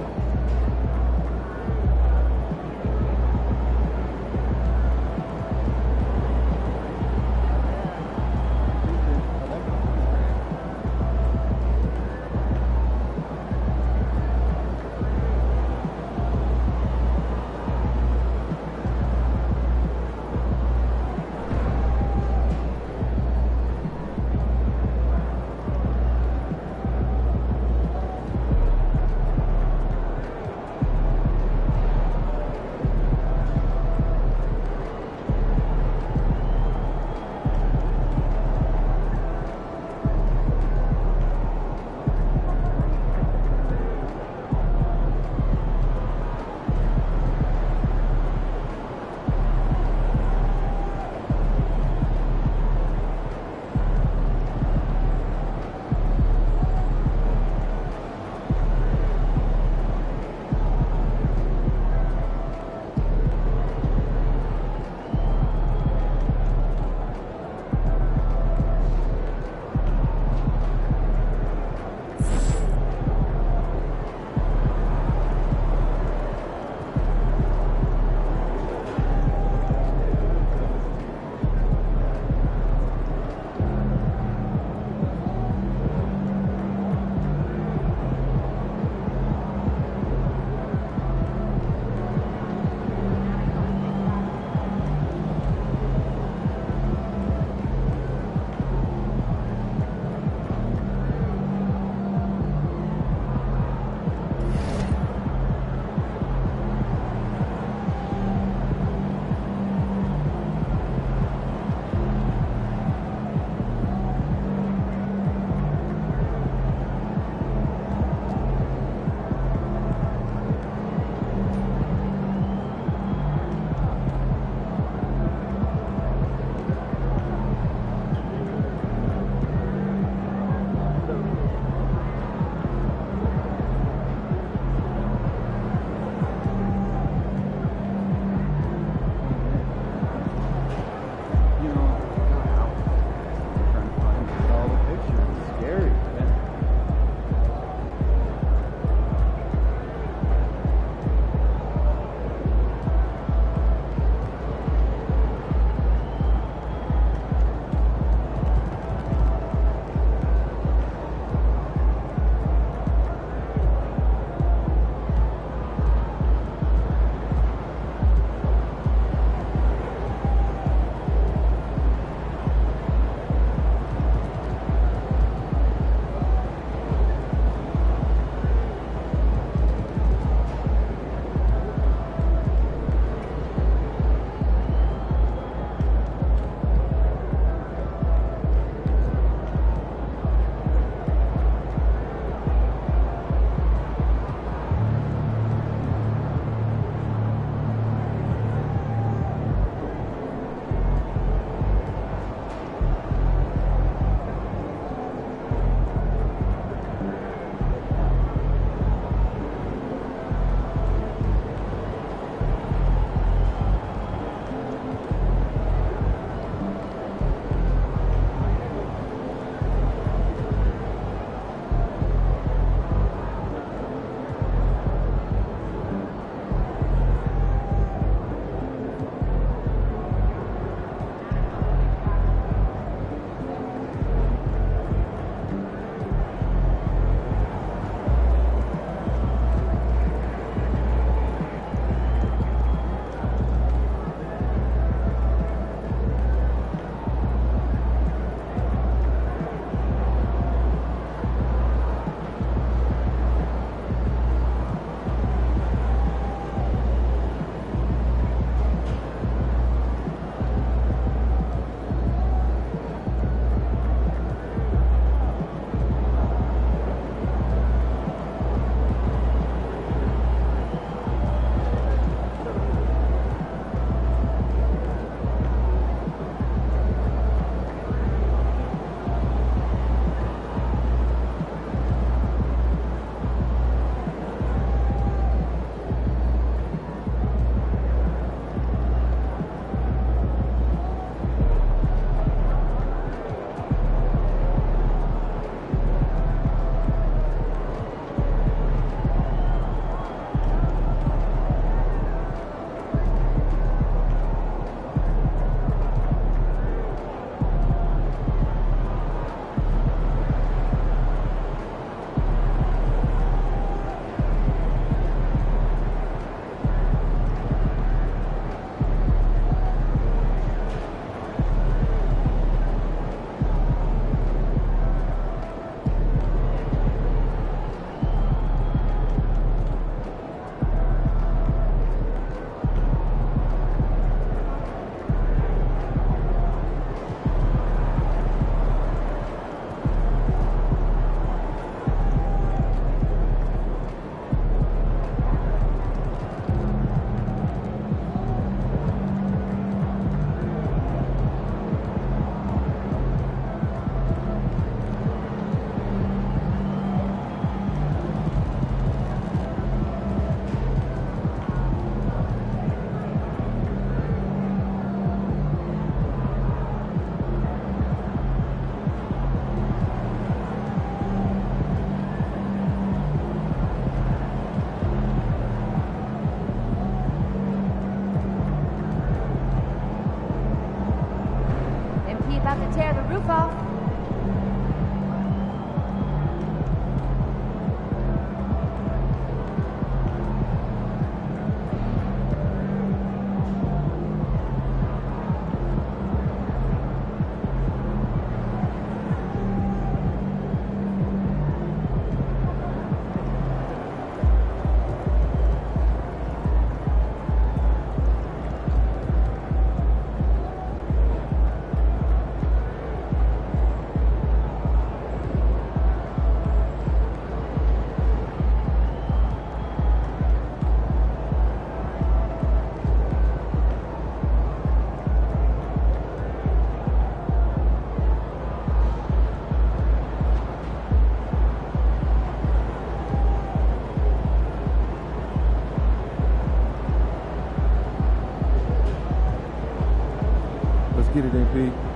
everything, Pete.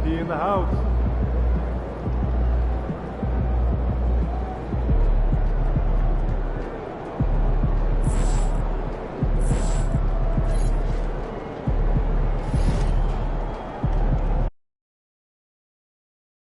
In the house.